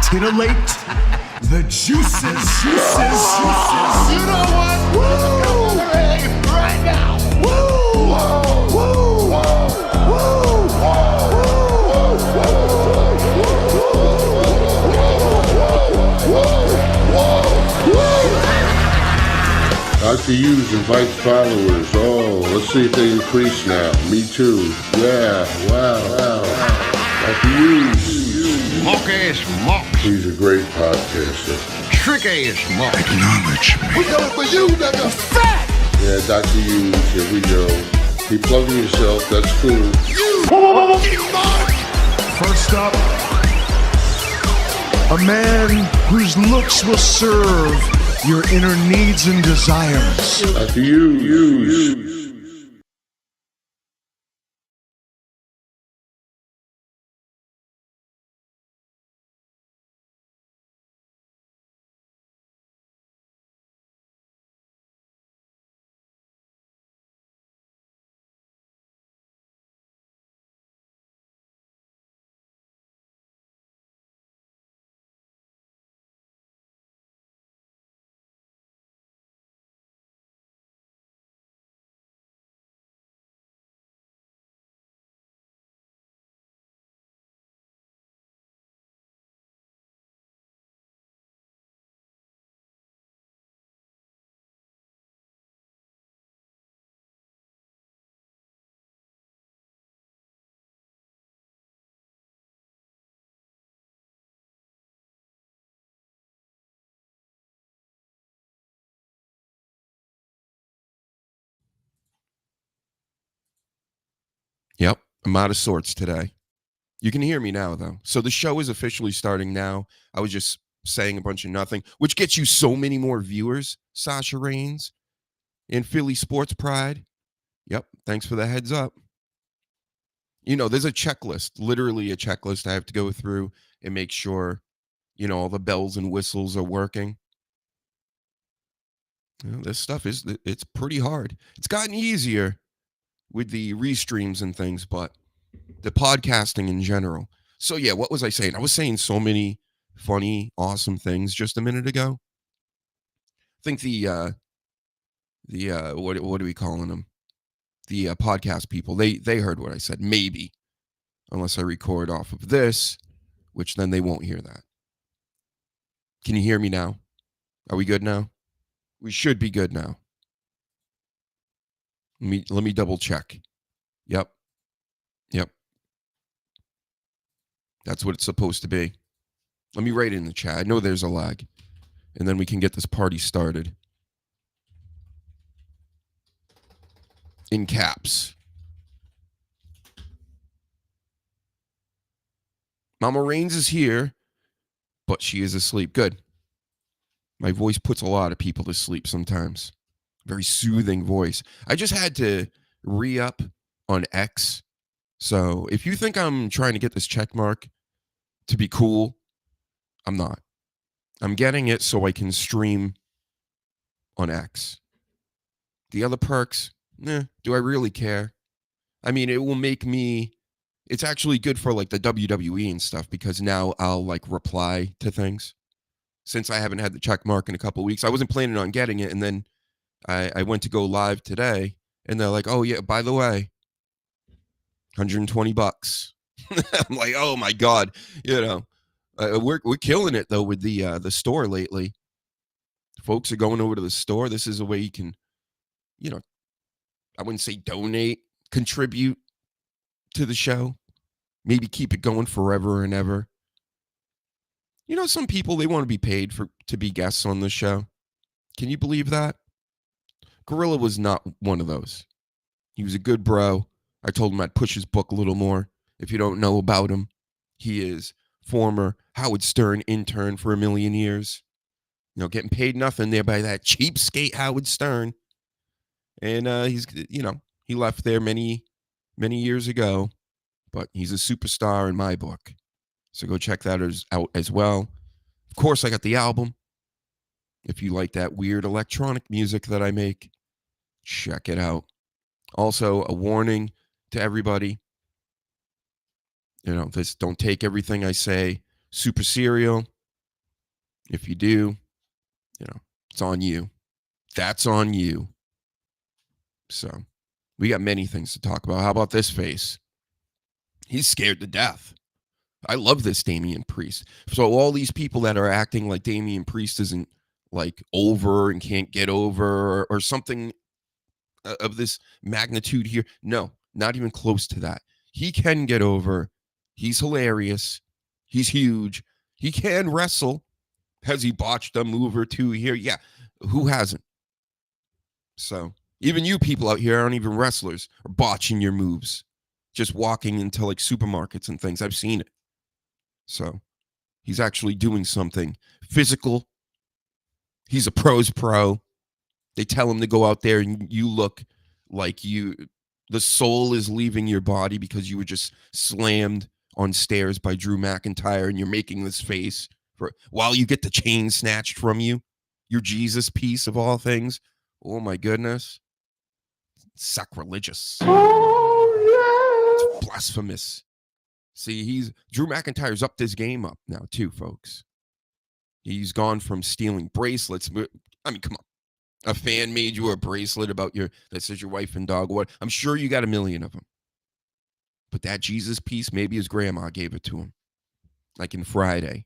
titillate the juices. You know what? Woo! Right now. Woo! Whoa! Woo! Whoa! Dr. Hughes invites followers. Oh, let's see if they increase now. Me too. Yeah, wow. Dr. Hughes. Mock-ass mock. He's a great podcaster. Trick-ass mock. Acknowledge me. We coming for you, nigga. Fat! Yeah, Dr. Hughes, here we go. Keep plugging yourself, that's cool. You fucking mock! First up, a man whose looks will serve your inner needs and desires. Dr. Hughes. Yep, I'm out of sorts today. You can hear me now, though. So the show is officially starting now. I was just saying a bunch of nothing, which gets you so many more viewers, Sasha Reigns, in Philly Sports Pride. Yep, thanks for the heads up. You know, there's a checklist, literally a checklist I have to go through and make sure, you know, all the bells and whistles are working. You know, this stuff it's pretty hard. It's gotten easier with the restreams and things, but the podcasting in general. So yeah, what was I saying? I was saying so many funny, awesome things just a minute ago. I think the what are we calling them? The podcast people. They heard what I said, maybe, unless I record off of this, which then they won't hear that. Can you hear me now? Are we good now? We should be good now. Let me double check. Yep. That's what it's supposed to be. Let me write it in the chat. I know there's a lag. And then we can get this party started. In caps. Mama Reigns is here, but she is asleep. Good. My voice puts a lot of people to sleep sometimes. Very soothing voice. I just had to re-up on X. So if you think I'm trying to get this check mark to be cool, I'm not. I'm getting it so I can stream on X. The other perks, do I really care? I mean, it will make me, it's actually good for like the WWE and stuff because now I'll like reply to things. Since I haven't had the check mark in a couple of weeks, I wasn't planning on getting it. And then I went to go live today and they're like, oh yeah, by the way, $120. I'm like, oh my God, you know, we're killing it though with the store lately. Folks are going over to the store. This is a way you can, you know, I wouldn't say donate, contribute to the show, maybe keep it going forever and ever. You know, some people, they want to be paid to be guests on the show. Can you believe that? Gorilla was not one of those. He was a good bro. I told him I'd push his book a little more. If you don't know about him, he is former Howard Stern intern for 1,000,000 years. You know, getting paid nothing there by that cheapskate Howard Stern. And he's, you know, he left there many, many years ago, but he's a superstar in my book. So go check that out as well. Of course, I got the album. If you like that weird electronic music that I make, check it out. Also, a warning to everybody. You know, don't take everything I say super serial. If you do, it's on you. That's on you. So we got many things to talk about. How about this face? He's scared to death. I love this Damian Priest. So all these people that are acting like Damian Priest isn't like over and can't get over or something of this magnitude here. No, not even close to that. He can get over. He's hilarious. He's huge. He can wrestle. Has he botched a move or two here? Yeah. Who hasn't? So even you people out here aren't even wrestlers are botching your moves. Just walking into like supermarkets and things. I've seen it. So he's actually doing something physical. He's a pro's pro. They tell him to go out there and you look like the soul is leaving your body because you were just slammed on stairs by Drew McIntyre and you're making this face while you get the chain snatched from you. Your Jesus piece of all things. Oh my goodness. Sacrilegious. Oh, yeah. It's blasphemous. See, Drew McIntyre's upped his game up now too, folks. He's gone from stealing bracelets. I mean, come on. A fan made you a bracelet about that says your wife and dog. What? I'm sure you got a million of them. But that Jesus piece, maybe his grandma gave it to him. Like in Friday.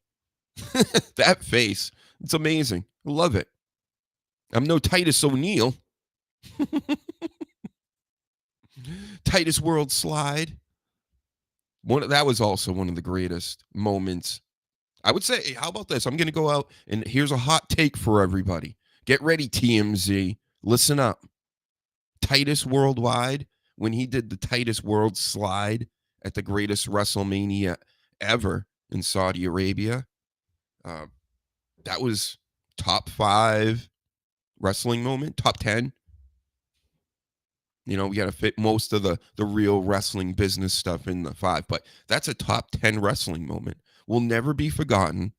That face. It's amazing. I love it. I'm no Titus O'Neil. Titus World Slide. That was also one of the greatest moments. I would say, how about this? I'm going to go out and here's a hot take for everybody. Get ready, TMZ. Listen up. Titus Worldwide, when he did the Titus World Slide at the greatest WrestleMania ever in Saudi Arabia, that was top 5 wrestling moment, top 10. We got to fit most of the real wrestling business stuff in the 5, but that's a top 10 wrestling moment. Will never be forgotten.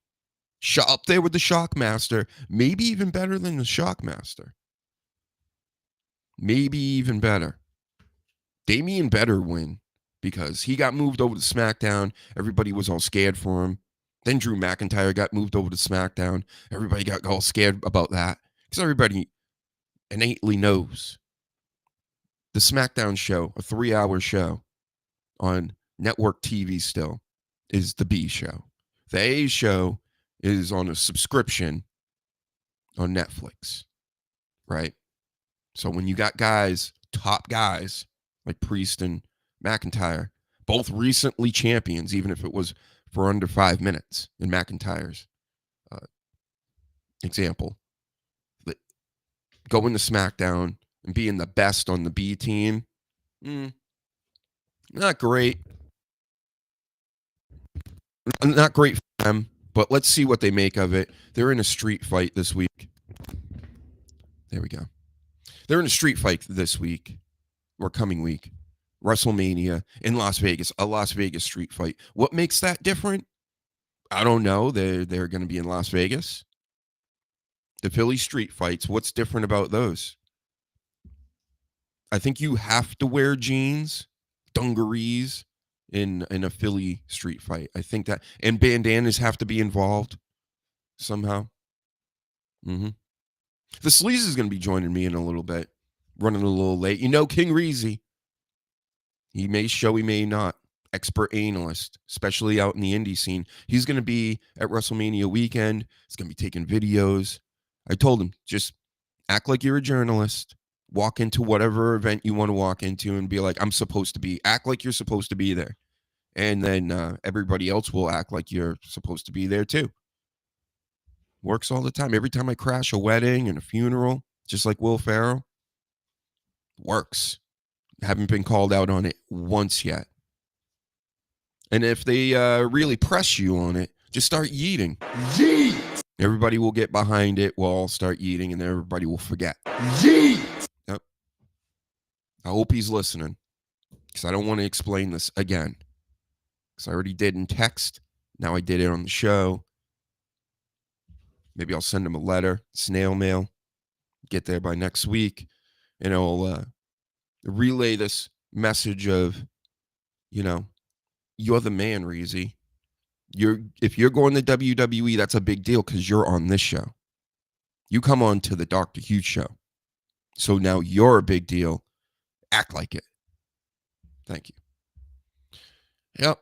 Up there with the Shockmaster, maybe even better than the Shockmaster. Maybe even better. Damian better win because he got moved over to SmackDown. Everybody was all scared for him. Then Drew McIntyre got moved over to SmackDown. Everybody got all scared about that because everybody innately knows the SmackDown show, a 3-hour show on network TV still, is the B show. The A show is on a subscription on Netflix, right? So when you got top guys like Priest and McIntyre, both recently champions, even if it was for under 5 minutes in McIntyre's example, going to SmackDown and being the best on the B team, not great. Not great for them. But let's see what they make of it. They're in a street fight this week. There we go. They're in a street fight this week, or coming week. WrestleMania in Las Vegas, a Las Vegas street fight. What makes that different? I don't know. They're going to be in Las Vegas. The Philly street fights, what's different about those? I think you have to wear jeans, dungarees, in a Philly street fight. I think that, and bandanas have to be involved somehow. The Sleaze is going to be joining me in a little bit, running a little late. King Reezy. He may show, he may not. Expert analyst, especially out in the indie scene. He's going to be at WrestleMania weekend. He's going to be taking videos. I told him, just act like you're a journalist. Walk into whatever event you want to walk into and be like, act like you're supposed to be there. And then everybody else will act like you're supposed to be there too. Works all the time. Every time I crash a wedding and a funeral, just like Will Ferrell, works. Haven't been called out on it once yet. And if they really press you on it, just start yeeting. Yeet! Everybody will get behind it. We'll all start yeeting and everybody will forget. Yeet! Yep. I hope he's listening because I don't want to explain this again. Because I already did in text. Now I did it on the show. Maybe I'll send him a letter, snail mail, get there by next week, and I'll relay this message of, you're the man, Reezy. If you're going to WWE, that's a big deal because you're on this show. You come on to the Dr. Hughes show. So now you're a big deal. Act like it. Thank you. Yep.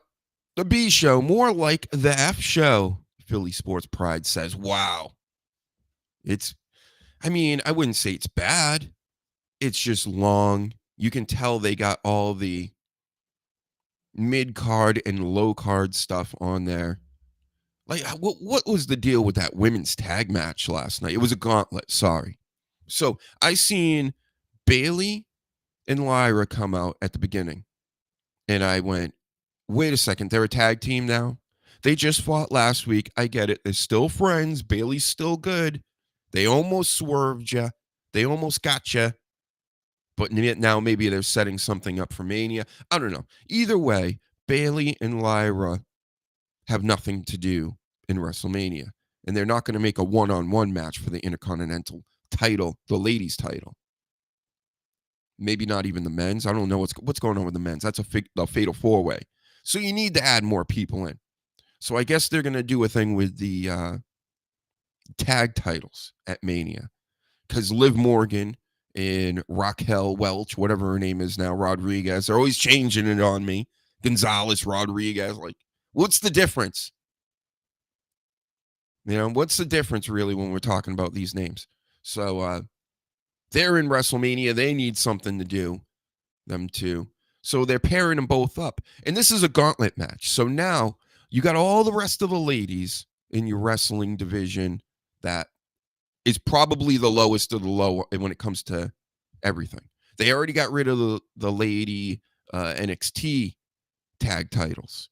The B show, more like the F show. Philly Sports Pride says, wow. I wouldn't say it's bad. It's just long. You can tell they got all the mid-card and low-card stuff on there. Like, what was the deal with that women's tag match last night? It was a gauntlet, sorry. So I seen Bailey and Lyra come out at the beginning. And I went, wait a second, they're a tag team now? They just fought last week. I get it. They're still friends. Bailey's still good. They almost swerved you. They almost got you. But now maybe they're setting something up for Mania. I don't know. Either way, Bailey and Lyra have nothing to do in WrestleMania. And they're not going to make a one-on-one match for the Intercontinental title, the ladies' title. Maybe not even the men's. I don't know what's going on with the men's. That's a fatal four-way. So you need to add more people in. So I guess they're going to do a thing with the tag titles at Mania. Because Liv Morgan and Raquel Welch, whatever her name is now, Rodriguez, they're always changing it on me. Gonzalez, Rodriguez, like, what's the difference? What's the difference really when we're talking about these names? So they're in WrestleMania. They need something to do, them two. So they're pairing them both up. And this is a gauntlet match. So now you got all the rest of the ladies in your wrestling division that is probably the lowest of the low when it comes to everything. They already got rid of the lady NXT tag titles.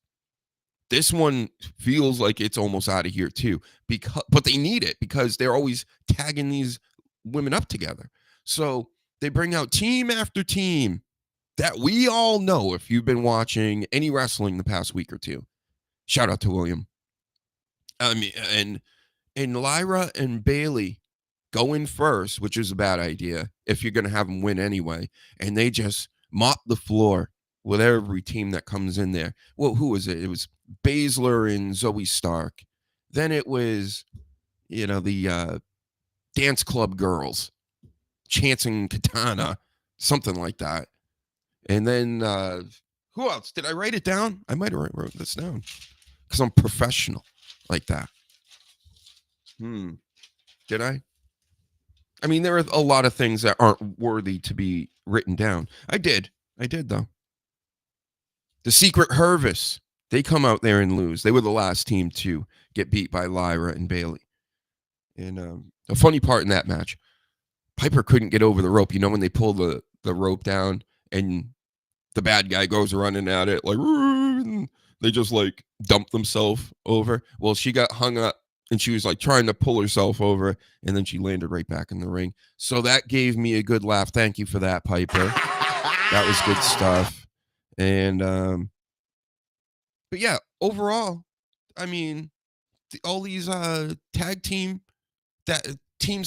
This one feels like it's almost out of here too, but they need it because they're always tagging these women up together. So they bring out team after team that we all know if you've been watching any wrestling the past week or two. Shout out to William. And Lyra and Bailey go in first, which is a bad idea if you're going to have them win anyway. And they just mop the floor with every team that comes in there. Well, who was it? It was Baszler and Zoe Stark. Then it was, the Dance Club Girls, Chance and Katana, something like that. And then who else? Did I write it down? I might have wrote this down because I'm professional like that. Did I? There are a lot of things that aren't worthy to be written down. I did though. The Secret Hervis, they come out there and lose. They were the last team to get beat by Lyra and Bailey. And a funny part in that match, Piper couldn't get over the rope. When they pull the rope down and the bad guy goes running at it, like, they just like dump themselves over. Well, she got hung up and she was like trying to pull herself over, and then she landed right back in the ring. So that gave me a good laugh. Thank you for that, Piper. That was good stuff. And but yeah, overall, all these tag teams that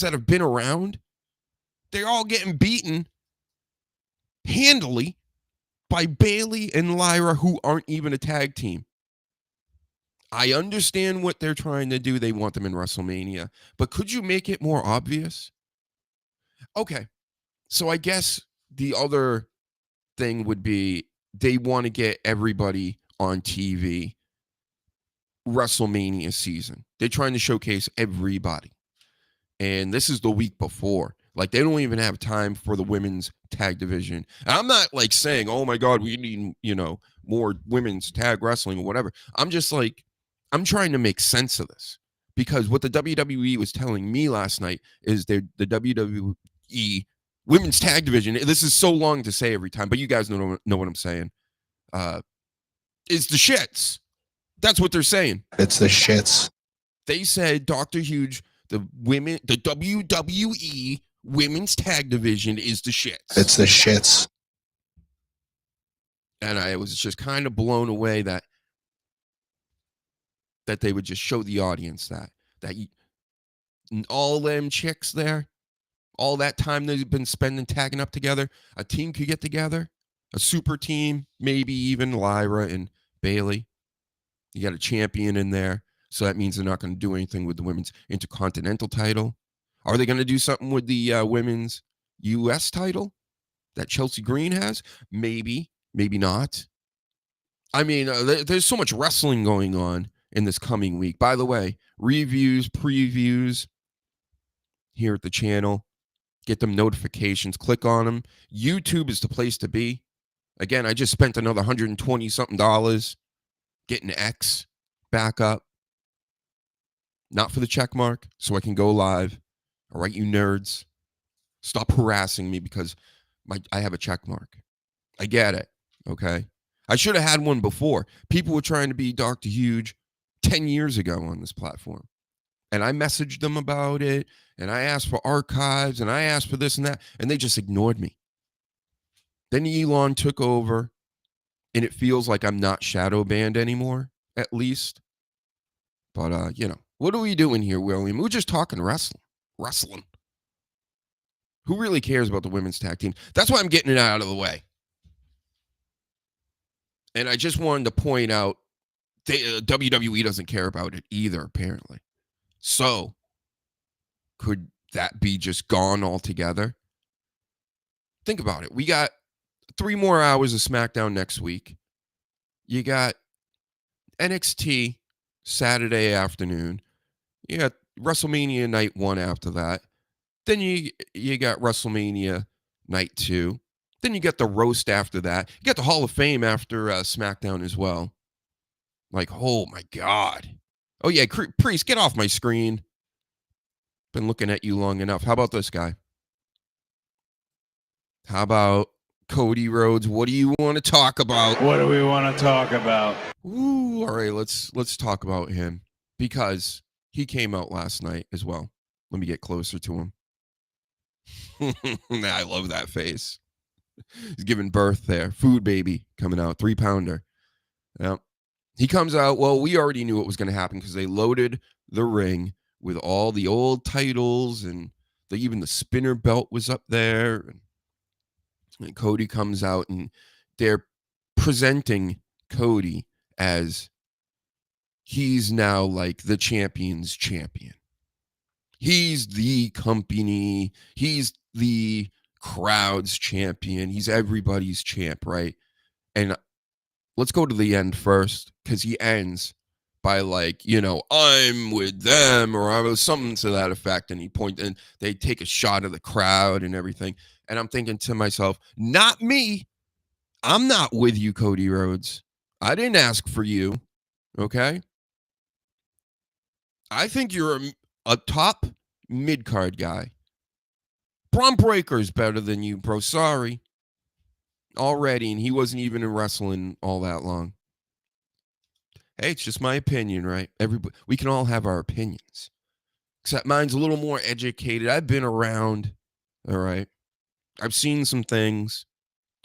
have been around, they're all getting beaten handily by Bailey and Lyra, who aren't even a tag team. I understand what they're trying to do. They want them in WrestleMania. But could you make it more obvious? Okay. So I guess the other thing would be they want to get everybody on TV WrestleMania season. They're trying to showcase everybody. And this is the week before. Like, they don't even have time for the women's tag division. And I'm not like saying, oh my God, we need, more women's tag wrestling or whatever. I'm just like, I'm trying to make sense of this, because what the WWE was telling me last night is the WWE women's tag division. This is so long to say every time, but you guys know what I'm saying. Is the shits. That's what they're saying. It's the shits. They said, Dr. Huge, the WWE women's tag division is the shits. It's the shits. And I was just kind of blown away that they would just show the audience that all them chicks there, all that time they've been spending tagging up together, a team could get together, a super team, maybe even Lyra and Bailey. You got a champion in there. So that means they're not going to do anything with the women's intercontinental title. Are they going to do something with the women's U.S. title that Chelsea Green has? Maybe, maybe not. I mean, there's so much wrestling going on in this coming week. By the way, reviews, previews here at the channel. Get them notifications. Click on them. YouTube is the place to be. Again, I just spent another $120-something getting X back up. Not for the check mark, so I can go live. All right, you nerds. Stop harassing me because I have a check mark. I get it, okay? I should have had one before. People were trying to be Dr. Huge 10 years ago on this platform. And I messaged them about it, and I asked for archives, and I asked for this and that, and they just ignored me. Then Elon took over, and it feels like I'm not shadow banned anymore, at least. But, what are we doing here, William? We're just talking wrestling. Who really cares about the women's tag team? That's why I'm getting it out of the way. And I just wanted to point out, WWE doesn't care about it either, apparently. So, could that be just gone altogether? Think about it. We got 3 more hours of SmackDown next week. You got NXT Saturday afternoon. You got WrestleMania Night 1 after that. Then you got WrestleMania Night 2. Then you got the roast after that. You got the Hall of Fame after SmackDown as well. Like, oh my God. Oh yeah, Priest, get off my screen. Been looking at you long enough. How about this guy? How about Cody Rhodes? What do you want to talk about? What do we want to talk about? Ooh, all right, let's talk about him because he came out last night as well. Let me get closer to him. I love that face. He's giving birth there. Food baby coming out, 3-pounder. Yep. He comes out. Well, we already knew what was going to happen because they loaded the ring with all the old titles and even the spinner belt was up there. And Cody comes out and they're presenting Cody as he's now like the champion's champion. He's the company. He's the crowd's champion. He's everybody's champ, right? And let's go to the end first because he ends by like, I'm with them or I was something to that effect. And and they take a shot of the crowd and everything. And I'm thinking to myself, not me. I'm not with you, Cody Rhodes. I didn't ask for you. Okay. I think you're a top mid-card guy. Braun Breaker's better than you, bro. Sorry. Already, and he wasn't even in wrestling all that long. Hey, it's just my opinion, right? We can all have our opinions. Except mine's a little more educated. I've been around, all right? I've seen some things,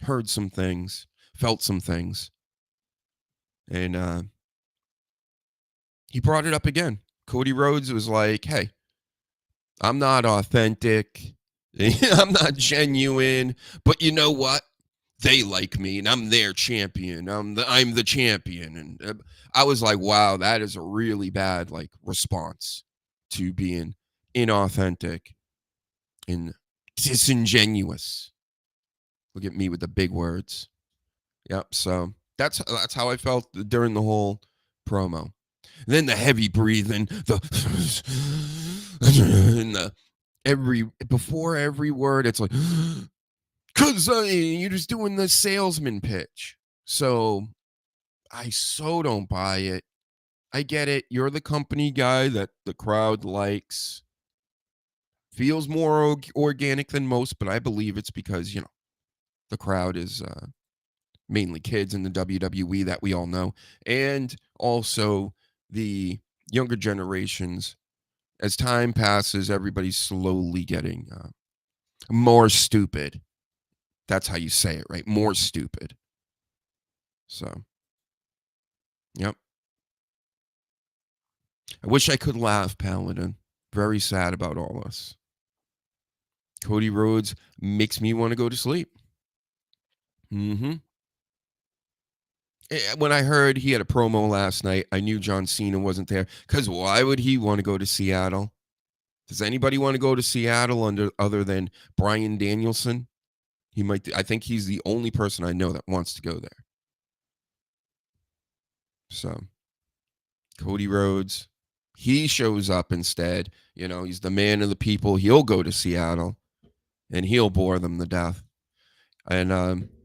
heard some things, felt some things. And he brought it up again. Cody Rhodes was like, hey, I'm not authentic. I'm not genuine. But you know what? They like me, and I'm their champion. I'm the champion. And I was like, wow, that is a really bad response to being inauthentic and disingenuous. Look at me with the big words. Yep. So that's how I felt during the whole promo. And then the heavy breathing, before every word, it's like, because you're just doing the salesman pitch. So I so don't buy it. I get it. You're the company guy that the crowd likes. Feels more organic than most, but I believe it's because, the crowd is mainly kids in the WWE that we all know. And also the younger generations. As time passes, everybody's slowly getting more stupid. That's how you say it, right? More stupid. So, yep. I wish I could laugh, Paladin. Very sad about all this. Cody Rhodes makes me want to go to sleep. When I heard he had a promo last night, I knew John Cena wasn't there. Because why would he want to go to Seattle? Does anybody want to go to Seattle other than Bryan Danielson? He might. I think he's the only person I know that wants to go there. So, Cody Rhodes, he shows up instead. You know, he's the man of the people. He'll go to Seattle, and he'll bore them to death. And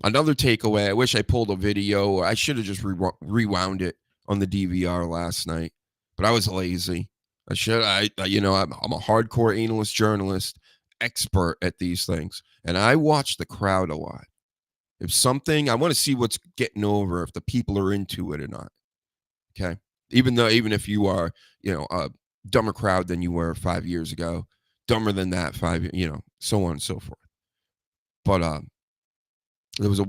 another takeaway, I wish I pulled a video, or I should have just rewound it on the DVR last night, but I was lazy. I'm a hardcore analyst journalist, expert at these things, and I watch the crowd a lot. If something, I want to see what's getting over, if the people are into it or not. Okay, even if you are, a dumber crowd than you were 5 years ago, dumber than that so on and so forth. But there was a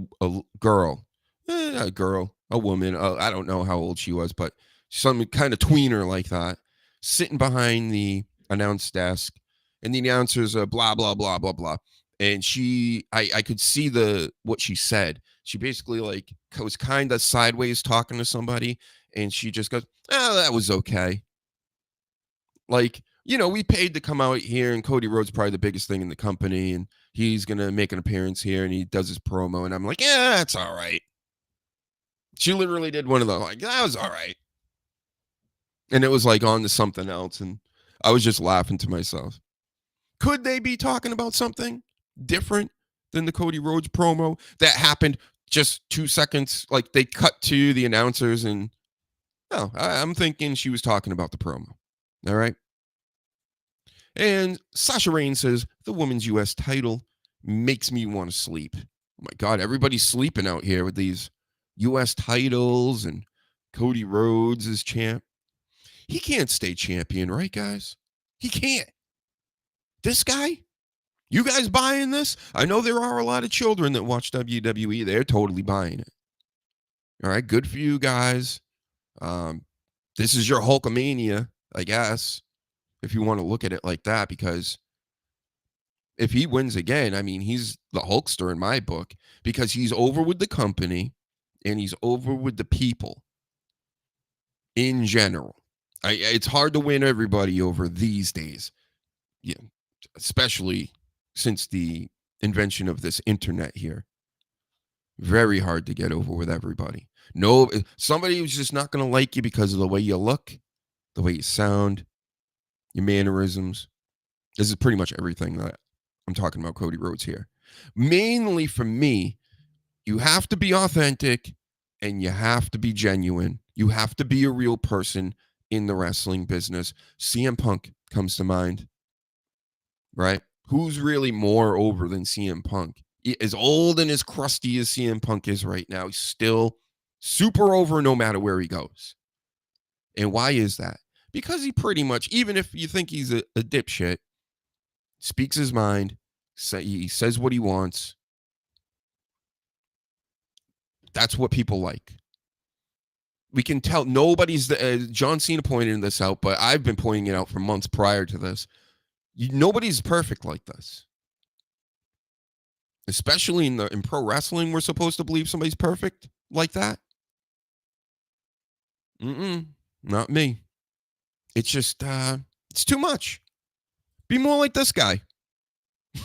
girl, a woman. I don't know how old she was, but some kind of tweener like that, sitting behind the announce desk, and the announcers blah blah blah blah blah. And I could see what she said. She basically was kind of sideways talking to somebody, and she just goes, "Oh, that was okay." We paid to come out here, and Cody Rhodes probably the biggest thing in the company, and he's going to make an appearance here, and he does his promo, and I'm like, yeah, that's all right. She literally did one of those, that was all right. And it was on to something else, and I was just laughing to myself. Could they be talking about something different than the Cody Rhodes promo that happened just 2 seconds? They cut to the announcers, and no, I'm thinking she was talking about the promo. All right. And Sasha Rain says, the women's U.S. title makes me want to sleep. Oh, my God. Everybody's sleeping out here with these U.S. titles, and Cody Rhodes is champ. He can't stay champion, right, guys? He can't. This guy? You guys buying this? I know there are a lot of children that watch WWE. They're totally buying it. All right. Good for you guys. This is your Hulkamania, I guess, if you want to look at it like that, because if he wins again, I mean, he's the Hulkster in my book, because he's over with the company and he's over with the people in general. It's hard to win everybody over these days, especially since the invention of this internet here. Very hard to get over with everybody. No, somebody who's just not going to like you because of the way you look, the way you sound, your mannerisms. This is pretty much everything that I'm talking about Cody Rhodes here. Mainly for me, you have to be authentic and you have to be genuine. You have to be a real person in the wrestling business. CM Punk comes to mind, right? Who's really more over than CM Punk? As old and as crusty as CM Punk is right now, he's still super over no matter where he goes. And why is that? Because he pretty much, even if you think he's a dipshit, speaks his mind, he says what he wants. That's what people like. We can tell nobody's, John Cena pointed this out, but I've been pointing it out for months prior to this. Nobody's perfect like this. Especially in pro wrestling, we're supposed to believe somebody's perfect like that. Not me. It's just, it's too much. Be more like this guy.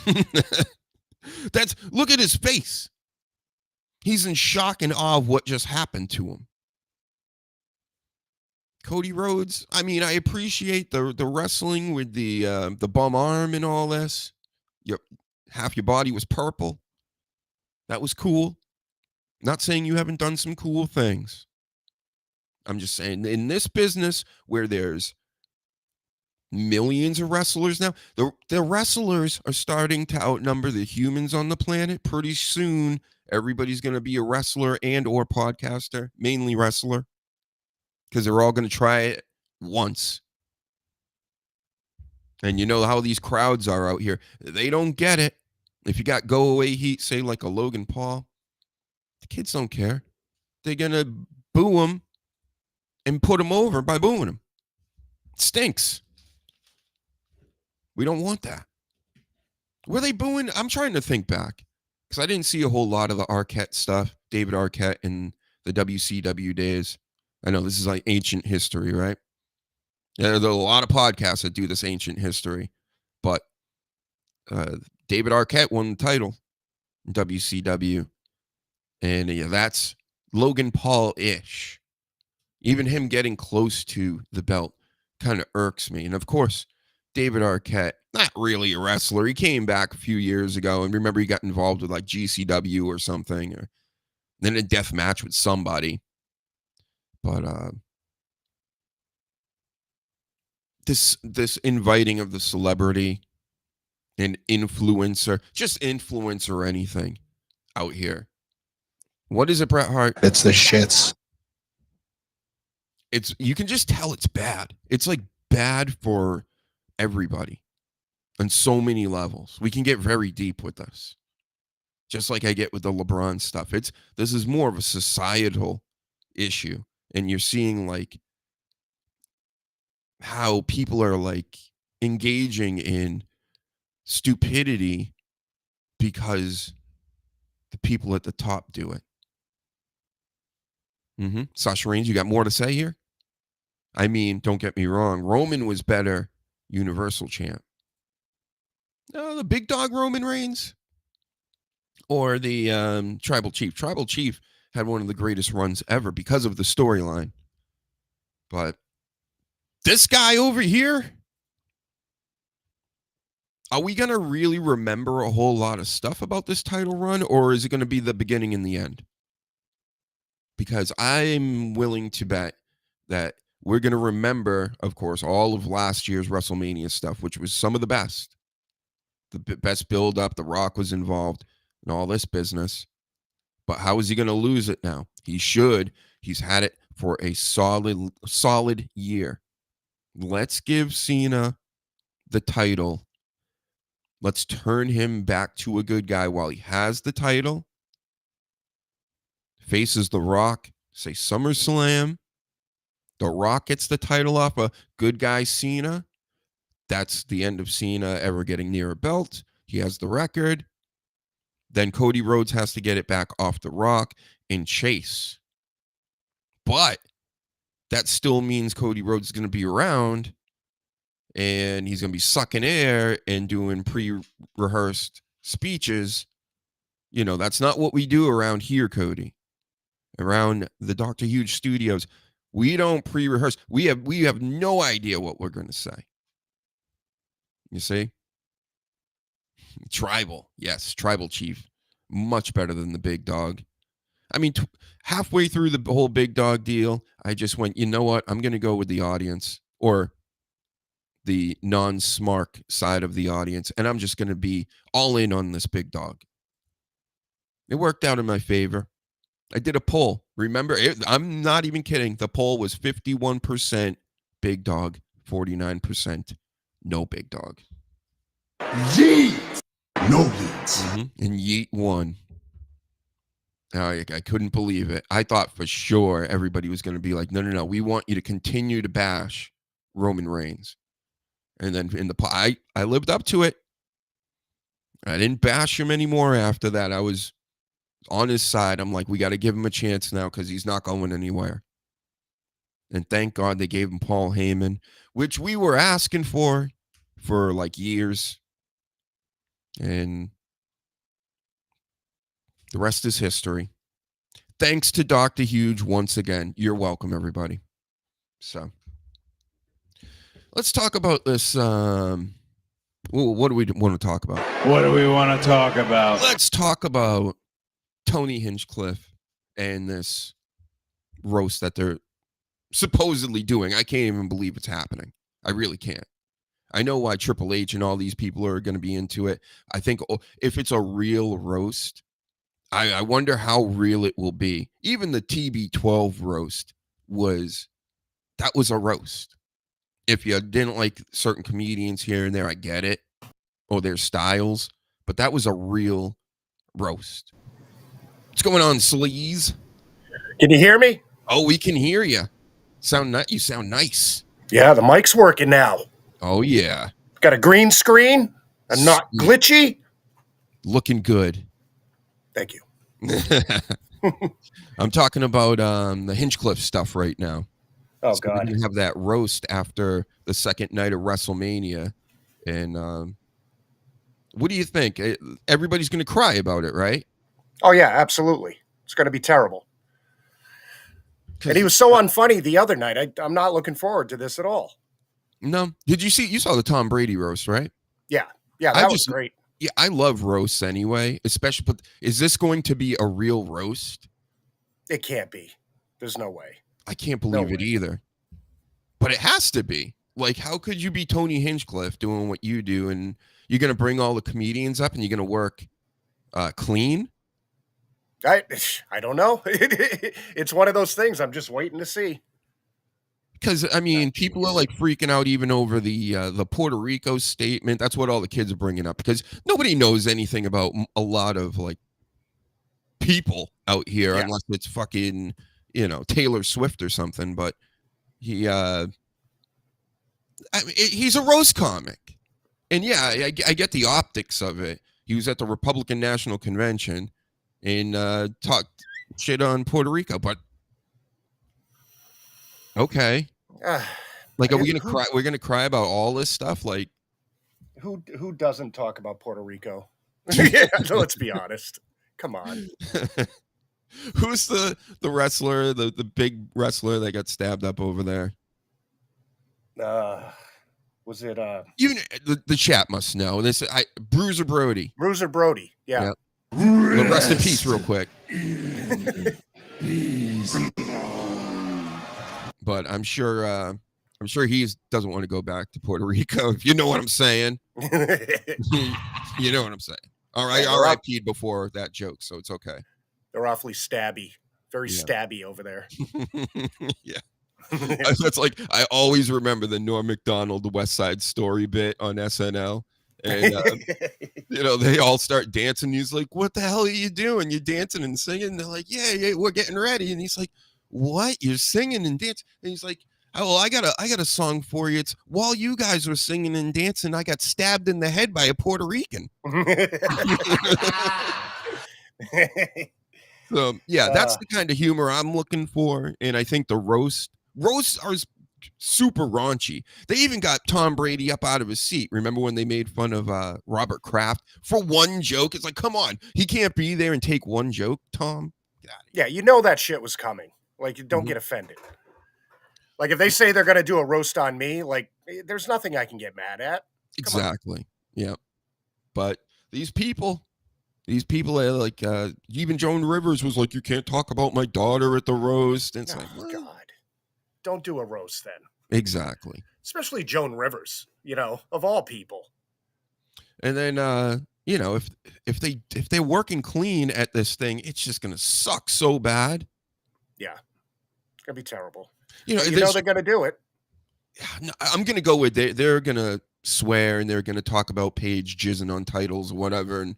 Look at his face. He's in shock and awe of what just happened to him. Cody Rhodes, I mean, I appreciate the wrestling with the bum arm and all this. Half your body was purple. That was cool. Not saying you haven't done some cool things. I'm just saying, in this business where there's millions of wrestlers now, the wrestlers are starting to outnumber the humans on the planet. Pretty soon, everybody's going to be a wrestler and or podcaster, mainly wrestler, because they're all going to try it once. And you know how these crowds are out here. They don't get it. If you got go away heat, say like a Logan Paul, the kids don't care. They're going to boo him and put him over by booing him. It stinks. We don't want that. Were they booing? I'm trying to think back because I didn't see a whole lot of the Arquette stuff, David Arquette and the WCW days. I know this is like ancient history, right? Yeah, there are a lot of podcasts that do this ancient history, but David Arquette won the title in WCW, and yeah, that's Logan Paul-ish. Even him getting close to the belt kind of irks me. And of course, David Arquette, not really a wrestler. He came back a few years ago, and remember he got involved with like GCW or something, or then a death match with somebody. But this inviting of the celebrity and influencer, just influencer or anything out here. What is it, Bret Hart? It's the shits. You can just tell it's bad. It's like bad for everybody on so many levels. We can get very deep with this. Just like I get with the LeBron stuff. This is more of a societal issue. And you're seeing like how people are like engaging in stupidity because the people at the top do it. Sasha Reigns, you got more to say here? I mean, don't get me wrong. Roman was better Universal champ. The big dog Roman Reigns or the Tribal Chief. Tribal Chief had one of the greatest runs ever because of the storyline. But this guy over here, are we going to really remember a whole lot of stuff about this title run, or is it going to be the beginning and the end? Because I'm willing to bet that we're going to remember, of course, all of last year's WrestleMania stuff, which was some of the best. The best build-up, The Rock was involved, and all this business. But how is he going to lose it now? He should. He's had it for a solid year. Let's give Cena the title. Let's turn him back to a good guy while he has the title. Faces The Rock, say SummerSlam. The Rock gets the title off a good guy Cena. That's the end of Cena ever getting near a belt. He has the record. Then Cody Rhodes has to get it back off The Rock and chase. But that still means Cody Rhodes is going to be around and he's going to be sucking air and doing pre-rehearsed speeches. You know, that's not what we do around here, Cody. Around the Dr. Huge studios, we don't pre-rehearse. We have no idea what we're going to say. You see? Tribal. Yes, Tribal Chief. Much better than the big dog. I mean, halfway through the whole big dog deal, I just went, you know what? I'm going to go with the audience or the non-smart side of the audience, and I'm just going to be all in on this big dog. It worked out in my favor. I did a poll. Remember, I'm not even kidding. The poll was 51% big dog, 49% no big dog. Yeet! No yeets. And Yeet won. I couldn't believe it. I thought for sure everybody was going to be like, no. We want you to continue to bash Roman Reigns. And then I lived up to it. I didn't bash him anymore after that. I was on his side. I'm like, we got to give him a chance now because he's not going anywhere. And thank God they gave him Paul Heyman, which we were asking for like years. And the rest is history. Thanks to Dr. Huge once again. You're welcome, everybody. So let's talk about this. What do we want to talk about? What do we want to talk about? Let's talk about Tony Hinchcliffe and this roast that they're supposedly doing. I can't even believe it's happening. I really can't. I know why Triple H and all these people are going to be into it. I think if it's a real roast, I wonder how real it will be. Even the TB12 roast was a roast. If you didn't like certain comedians here and there, I get it. Or their styles. But that was a real roast. What's going on, Sleaze? Can you hear me? Oh, we can hear you. You sound nice. Yeah, the mic's working now. Oh, yeah. Got a green screen and not glitchy. Looking good. Thank you. I'm talking about the Hinchcliffe stuff right now. Oh, So we're God. gonna have that roast after the second night of WrestleMania, and what do you think? Everybody's gonna cry about it, right? Oh, yeah, absolutely. It's going to be terrible. 'Cause- And he was so unfunny the other night. I'm not looking forward to this at all. No, did you saw the Tom Brady roast, right? Yeah. Yeah, that was great. Yeah, I love roasts anyway, especially. But is this going to be a real roast? It can't be. There's no way. I can't believe it either. But it has to be. Like, how could you be Tony Hinchcliffe doing what you do, and you're going to bring all the comedians up, and you're going to work clean? I don't know. It's one of those things. I'm just waiting to see. Because I mean, people are like freaking out even over the Puerto Rico statement. That's what all the kids are bringing up, because nobody knows anything about a lot of like people out here, unless it's fucking Taylor Swift or something. But he's a roast comic, and yeah, I get the optics of it. He was at the Republican National Convention and talked shit on Puerto Rico, but okay. Like, are we gonna cry? We're gonna cry about all this stuff. Like, who doesn't talk about Puerto Rico? Yeah, let's be honest. Come on. Who's the wrestler, the big wrestler that got stabbed up over there? Was it Even the chat must know this. Bruiser Brody. Bruiser Brody? Yeah. Yep. Well, rest in peace, real quick. But I'm sure he doesn't want to go back to Puerto Rico, if you know what I'm saying. You know what I'm saying. All right, RIP'd before that joke, so it's okay. They're awfully stabby. Very stabby over there. Yeah. That's like, I always remember the Norm Macdonald West Side Story bit on SNL. And they all start dancing. He's like, "What the hell are you doing? You're dancing and singing." They're like, "Yeah, we're getting ready." And he's like, "What? You're singing and dancing?" And he's like, "Oh, well, I got a song for you. It's while you guys were singing and dancing, I got stabbed in the head by a Puerto Rican." So yeah, that's the kind of humor I'm looking for. And I think the roasts are super raunchy. They even got Tom Brady up out of his seat. Remember when they made fun of Robert Kraft for one joke? It's like, come on, he can't be there and take one joke, Tom. Yeah, you know that shit was coming. Like, don't get offended. Like, if they say they're gonna do a roast on me, like, there's nothing I can get mad at. Exactly. Yeah. But these people are like, even Joan Rivers was like, "You can't talk about my daughter at the roast." And it's like, God. Don't do a roast then. Exactly. Especially Joan Rivers, of all people. And then if they're working clean at this thing, it's just gonna suck so bad. Yeah. It's gonna be terrible. They're gonna do it. No, I'm gonna go with they're gonna swear and they're gonna talk about Paige jizzing on titles or whatever, and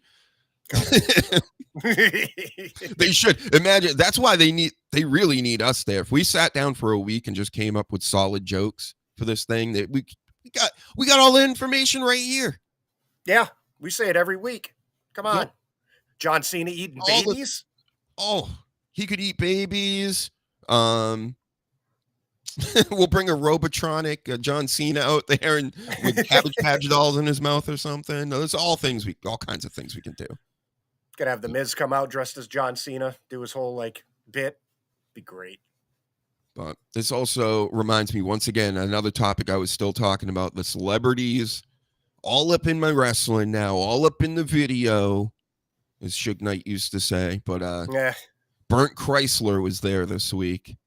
they should imagine. That's why they really need us there. If we sat down for a week and just came up with solid jokes for this thing, that we got all the information right here. Yeah, we say it every week. Come on. Yep. John Cena eating babies. He could eat babies. We'll bring a Robotronic John Cena out there and with Cabbage Patch dolls in his mouth or something. There's all kinds of things we can do. Could have the Miz come out dressed as John Cena, do his whole bit. Be great. But this also reminds me, once again, another topic I was still talking about, the celebrities all up in my wrestling now, all up in the video, as Suge Knight used to say. But Burnt Chrysler was there this week.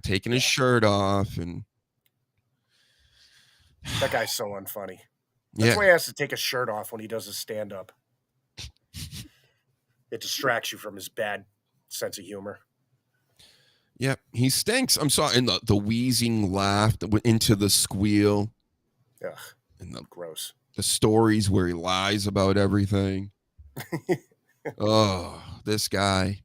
Taking his shirt off, and that guy's so unfunny. That's why he has to take his shirt off when he does his stand-up. It distracts you from his bad sense of humor. Yep, he stinks. I'm sorry. And the wheezing laugh that went into the squeal. Ugh, and gross. The stories where he lies about everything. Oh, this guy.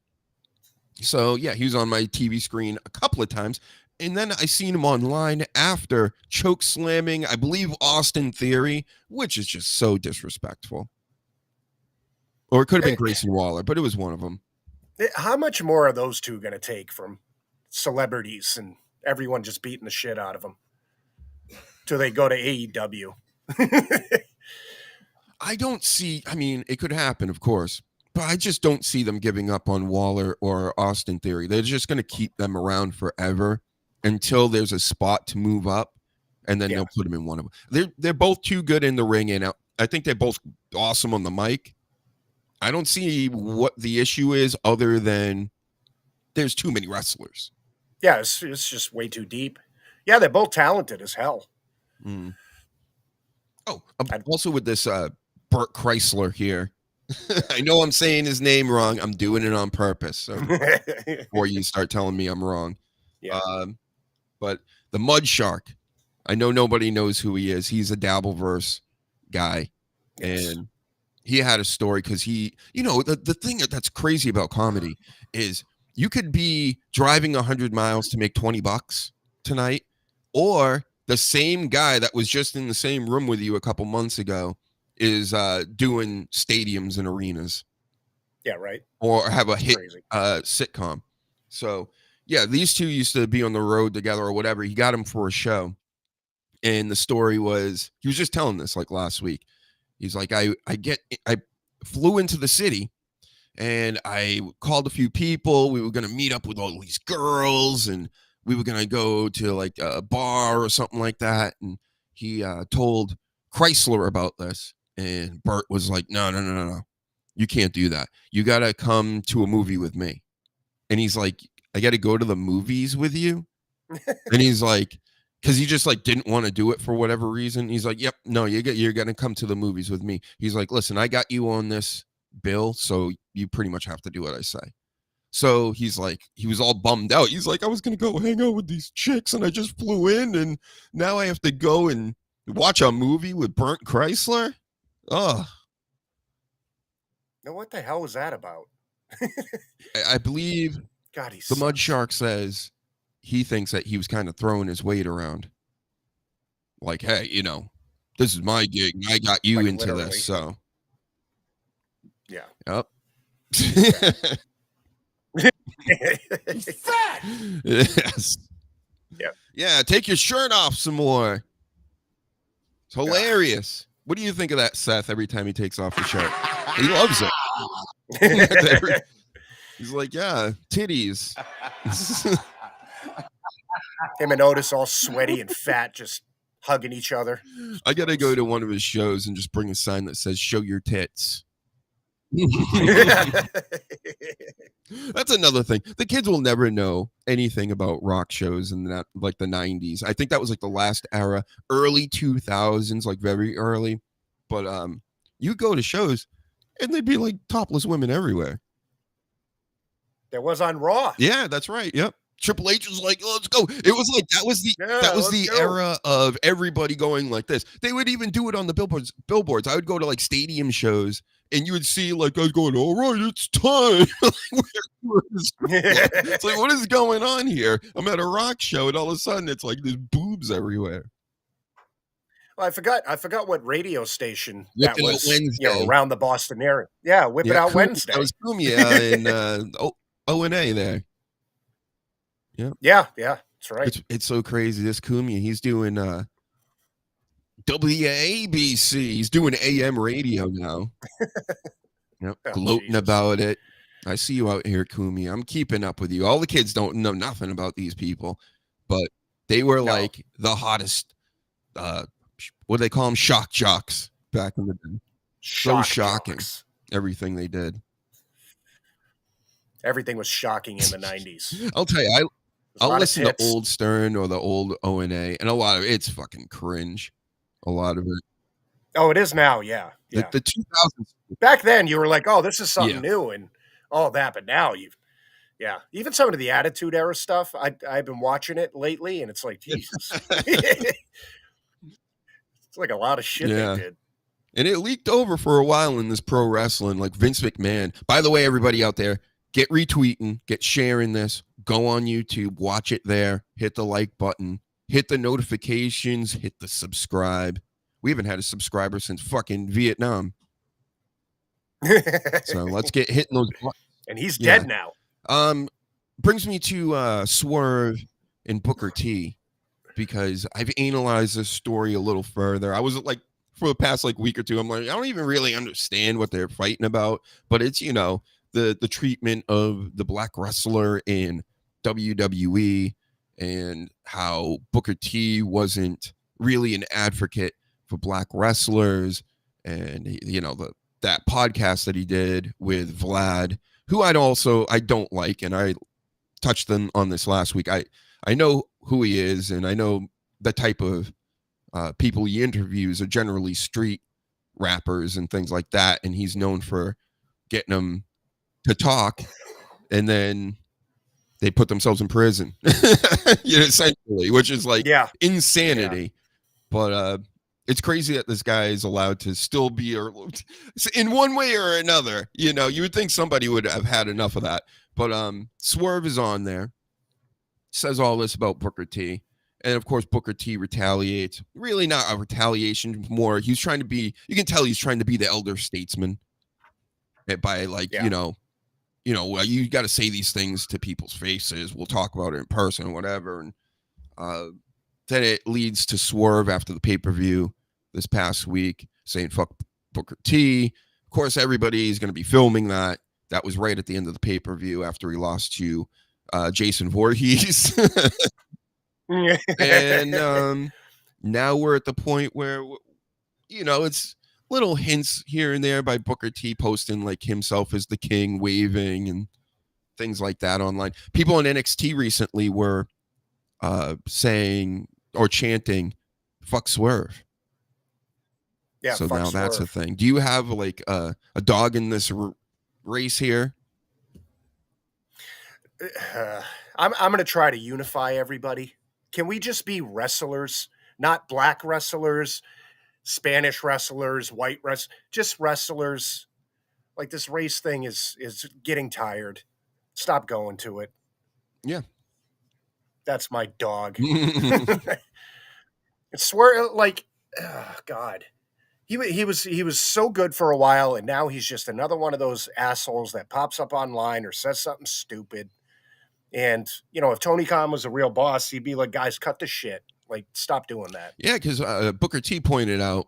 So, yeah, he was on my TV screen a couple of times. And then I seen him online after choke slamming, I believe, Austin Theory, which is just so disrespectful. Or it could have been Grayson Waller, but it was one of them. How much more are those two going to take from celebrities and everyone just beating the shit out of them till they go to AEW? I don't see. I mean, it could happen, of course, but I just don't see them giving up on Waller or Austin Theory. They're just going to keep them around forever until there's a spot to move up, and then they'll put them in one of them. They're both too good in the ring, and I think they're both awesome on the mic. I don't see what the issue is other than there's too many wrestlers. Yeah, it's just way too deep. Yeah, they're both talented as hell. Mm. Oh, also with this Bert Chrysler here. I know I'm saying his name wrong. I'm doing it on purpose. So before you start telling me I'm wrong. Yeah. But the Mud Shark, I know nobody knows who he is. He's a Dabbleverse guy. Yes. And he had a story because he, the thing that's crazy about comedy is you could be driving 100 miles to make $20 tonight, or the same guy that was just in the same room with you a couple months ago is doing stadiums and arenas. Yeah, right. Or have a hit sitcom. So, yeah, these two used to be on the road together or whatever. He got him for a show. And the story was, he was just telling this like last week. He's like, I flew into the city and I called a few people. We were going to meet up with all these girls and we were going to go to like a bar or something like that. And he told Chrysler about this. And Bert was like, no. You can't do that. You got to come to a movie with me. And he's like, I got to go to the movies with you. And he's like, because he just like didn't want to do it for whatever reason. He's like, yep, no, you're going to come to the movies with me. He's like, listen, I got you on this bill, so you pretty much have to do what I say. So he's like, he was all bummed out. He's like, I was going to go hang out with these chicks and I just flew in and now I have to go and watch a movie with Bert Chrysler. Oh. Now, what the hell was that about? I believe God, the Mud Shark says he thinks that he was kind of throwing his weight around. Like, hey, this is my gig. And I got you Like, into literally. this. So, Yeah. yep. Fat! Yes. Yep. Yeah, take your shirt off some more. It's hilarious. What do you think of that, Seth, every time he takes off his shirt? He loves it. He's like, yeah, titties. Him and Otis all sweaty and fat, just hugging each other. I got to go to one of his shows and just bring a sign that says, show your tits. That's another thing. The kids will never know anything about rock shows in that, like the 90s. I think that was like the last era, early 2000s, like very early. But you go to shows and they'd be like topless women everywhere. There was on Raw. Yeah, that's right. Yep. Triple H was like, let's go. It was like that was the go. era of everybody going like this. They would even do it on the billboards. I would go to like stadium shows and you would see like I was going, all right, it's time. It's like, what is going on here? I'm at a rock show and all of a sudden it's like there's boobs everywhere. Well, I forgot what radio station Whip that It Out was, Wednesday. around the Boston area. Yeah, Whip It Out Wednesday. That was Cumia and O&A there. Yeah, that's right. It's so crazy. This Cumia, he's doing WABC. He's doing AM radio now. Yep, gloating Jesus. about it. I see you out here, Cumia. I'm keeping up with you. All the kids don't know nothing about these people, but they were like the hottest. What do they call them? Shock jocks back in the day. So shocking. Jocks. Everything they did. Everything was shocking in the 90s. I'll tell you, I'll listen to tits. old Stern or the old O&A, and a lot of it's fucking cringe. A lot of it. Oh, it is now, yeah. The 2000s. Back then, you were like, oh, this is something new and all that. But now, even some of the Attitude Era stuff, I've been watching it lately, and it's like, Jesus. It's like a lot of shit they did. And it leaked over for a while in this pro wrestling, like Vince McMahon. By the way, everybody out there, get retweeting, get sharing this, go on YouTube, watch it there, hit the like button, hit the notifications, hit the subscribe. We haven't had a subscriber since fucking Vietnam. So let's get hitting those buttons. and he's Yeah. dead now. Brings me to Swerve and Booker T, because I've analyzed this story a little further. I was like, for the past like week or two, I'm like, I don't even really understand what they're fighting about, but it's, you know, the treatment of the black wrestler in WWE and how Booker T wasn't really an advocate for black wrestlers, and you know, that podcast that he did with Vlad, who I don't like, and I touched on this last week. I know who he is, and I know the type of people he interviews are generally street rappers and things like that, and he's known for getting them to talk, and then they put themselves in prison, you know, essentially, which is like insanity. Yeah. But it's crazy that this guy is allowed to still be in one way or another. You know, you would think somebody would have had enough of that. But Swerve is on there, says all this about Booker T. And of course, Booker T retaliates. Really not a retaliation, more he's trying to be, you can tell he's trying to be the elder statesman by like, you know, you got to say these things to people's faces. We'll talk about it in person or whatever. And then it leads to Swerve after the pay-per-view this past week saying, fuck Booker T. Of course, everybody's going to be filming that. That was right at the end of the pay-per-view after he lost to Jason Voorhees. And now we're at the point where, you know, it's little hints here and there by Booker T posting like himself as the king, waving and things like that online. People on NXT recently were saying or chanting, fuck Swerve. Yeah, so now that's a thing. Do you have like a dog in this race here? I'm going to try to unify everybody. Can we just be wrestlers, not black wrestlers, Spanish wrestlers, white wrestlers, just wrestlers? Like, this race thing is getting tired. Stop going to it. Yeah. That's my dog. It's Swerve, like, oh God. He was so good for a while, and now he's just another one of those assholes that pops up online or says something stupid. And, you know, if Tony Khan was a real boss, he'd be like, guys, cut the shit. Like, stop doing that. Yeah, because Booker T pointed out,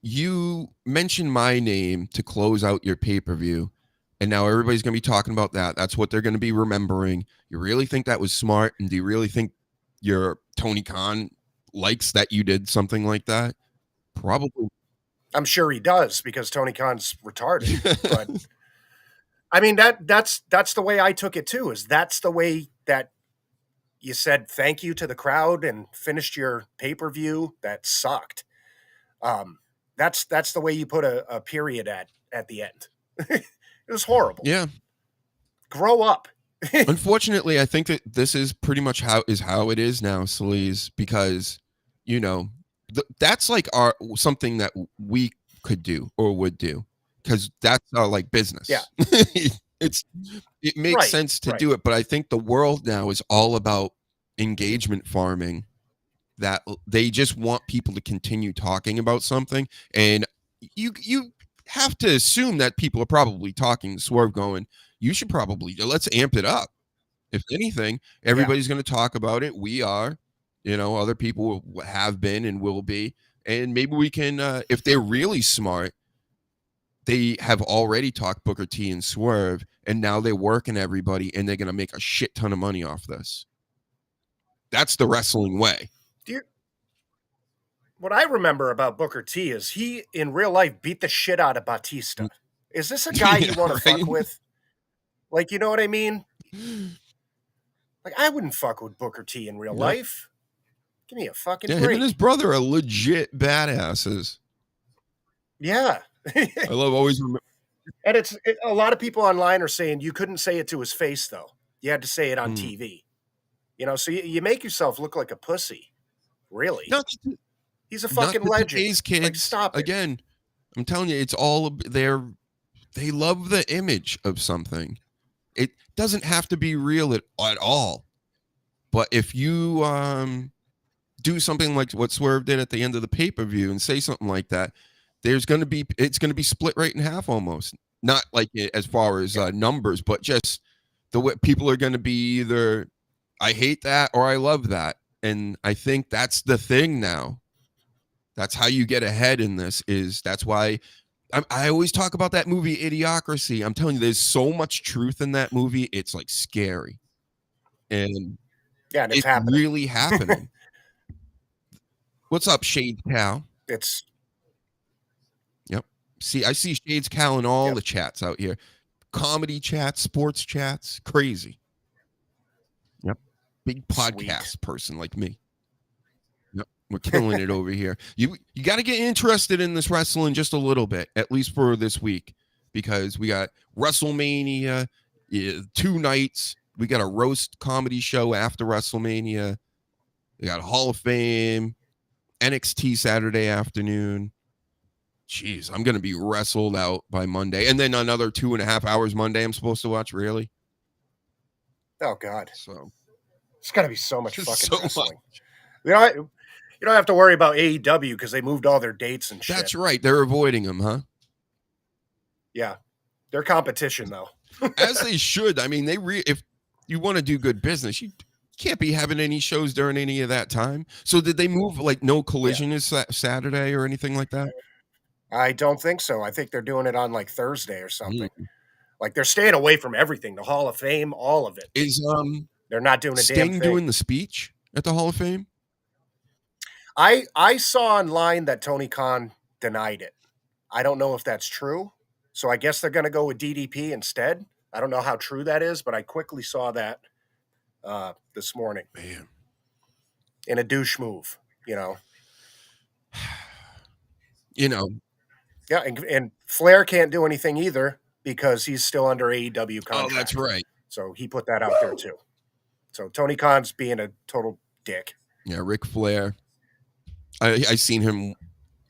you mentioned my name to close out your pay-per-view, and now everybody's going to be talking about that. That's what they're going to be remembering. You really think that was smart? And do you really think your Tony Khan likes that you did something like that? Probably. I'm sure he does, because Tony Khan's retarded. But I mean, that's the way I took it too, is that's the way that you said thank you to the crowd and finished your pay-per-view. That sucked. That's the way you put a period at the end. It was horrible. Yeah. Grow up. Unfortunately, I think that this is pretty much how it is now, Sleaze, because, you know, that's like something that we could do or would do, because that's our like business. Yeah. It makes sense to do it, but I think the world now is all about engagement farming, that they just want people to continue talking about something, and you have to assume that people are probably talking Swerve going, you should probably, let's amp it up. If anything, everybody's going to talk about it. We are, you know, other people have been and will be, and maybe we can, if they're really smart, they have already talked Booker T and Swerve, and now they're working everybody, and they're going to make a shit ton of money off this. That's the wrestling way. What I remember about Booker T is he, in real life, beat the shit out of Batista. Is this a guy you want to fuck with? Like, you know what I mean? Like, I wouldn't fuck with Booker T in real life. Give me a fucking break. Him and his brother are legit badasses. Yeah. I love always remember. And a lot of people online are saying you couldn't say it to his face, though. You had to say it on TV. You know, so you make yourself look like a pussy. Really? He's a fucking legend. These kids, like, stop it. Again, I'm telling you, it's all they love the image of something. It doesn't have to be real at all. But if you do something like what Swerve did at the end of the pay-per-view and say something like that, it's going to be split right in half almost. not like as far as numbers, but just the way people are going to be either I hate that or I love that. And I think that's the thing now. That's how you get ahead in this. That's why I always talk about that movie Idiocracy. I'm telling you, there's so much truth in that movie. It's like scary. And yeah, and it's happening. Really happening. What's up, Shades Cal? It's Yep. See, I see Shades Cal in all the chats out here. Comedy chats, sports chats, crazy. Yep. Big podcast person like me. Yep. We're killing it over here. You got to get interested in this wrestling just a little bit, at least for this week, because we got WrestleMania 2 nights. We got a roast comedy show after WrestleMania. We got Hall of Fame, NXT Saturday afternoon. Jeez, I'm going to be wrestled out by Monday. And then another 2.5 hours Monday I'm supposed to watch, really? Oh, God. So it's going to be so much fucking so wrestling. Much. You don't have to worry about AEW because they moved all their dates and shit. That's right. They're avoiding them, huh? Yeah. They're competition, though. As they should. I mean, if you want to do good business, you can't be having any shows during any of that time. So did they move like No Collision is Saturday or anything like that? I don't think so. I think they're doing it on like Thursday or something. Like they're staying away from everything, the Hall of Fame, all of it. They're not doing a Sting damn thing. Doing the speech at the Hall of Fame? I saw online that Tony Khan denied it. I don't know if that's true. So I guess they're going to go with DDP instead. I don't know how true that is, but I quickly saw that this morning. Man. In a douche move, you know. Yeah, and Flair can't do anything either because he's still under AEW contract. Oh, that's right. So he put that out there too. So Tony Khan's being a total dick. Yeah, Ric Flair. I seen him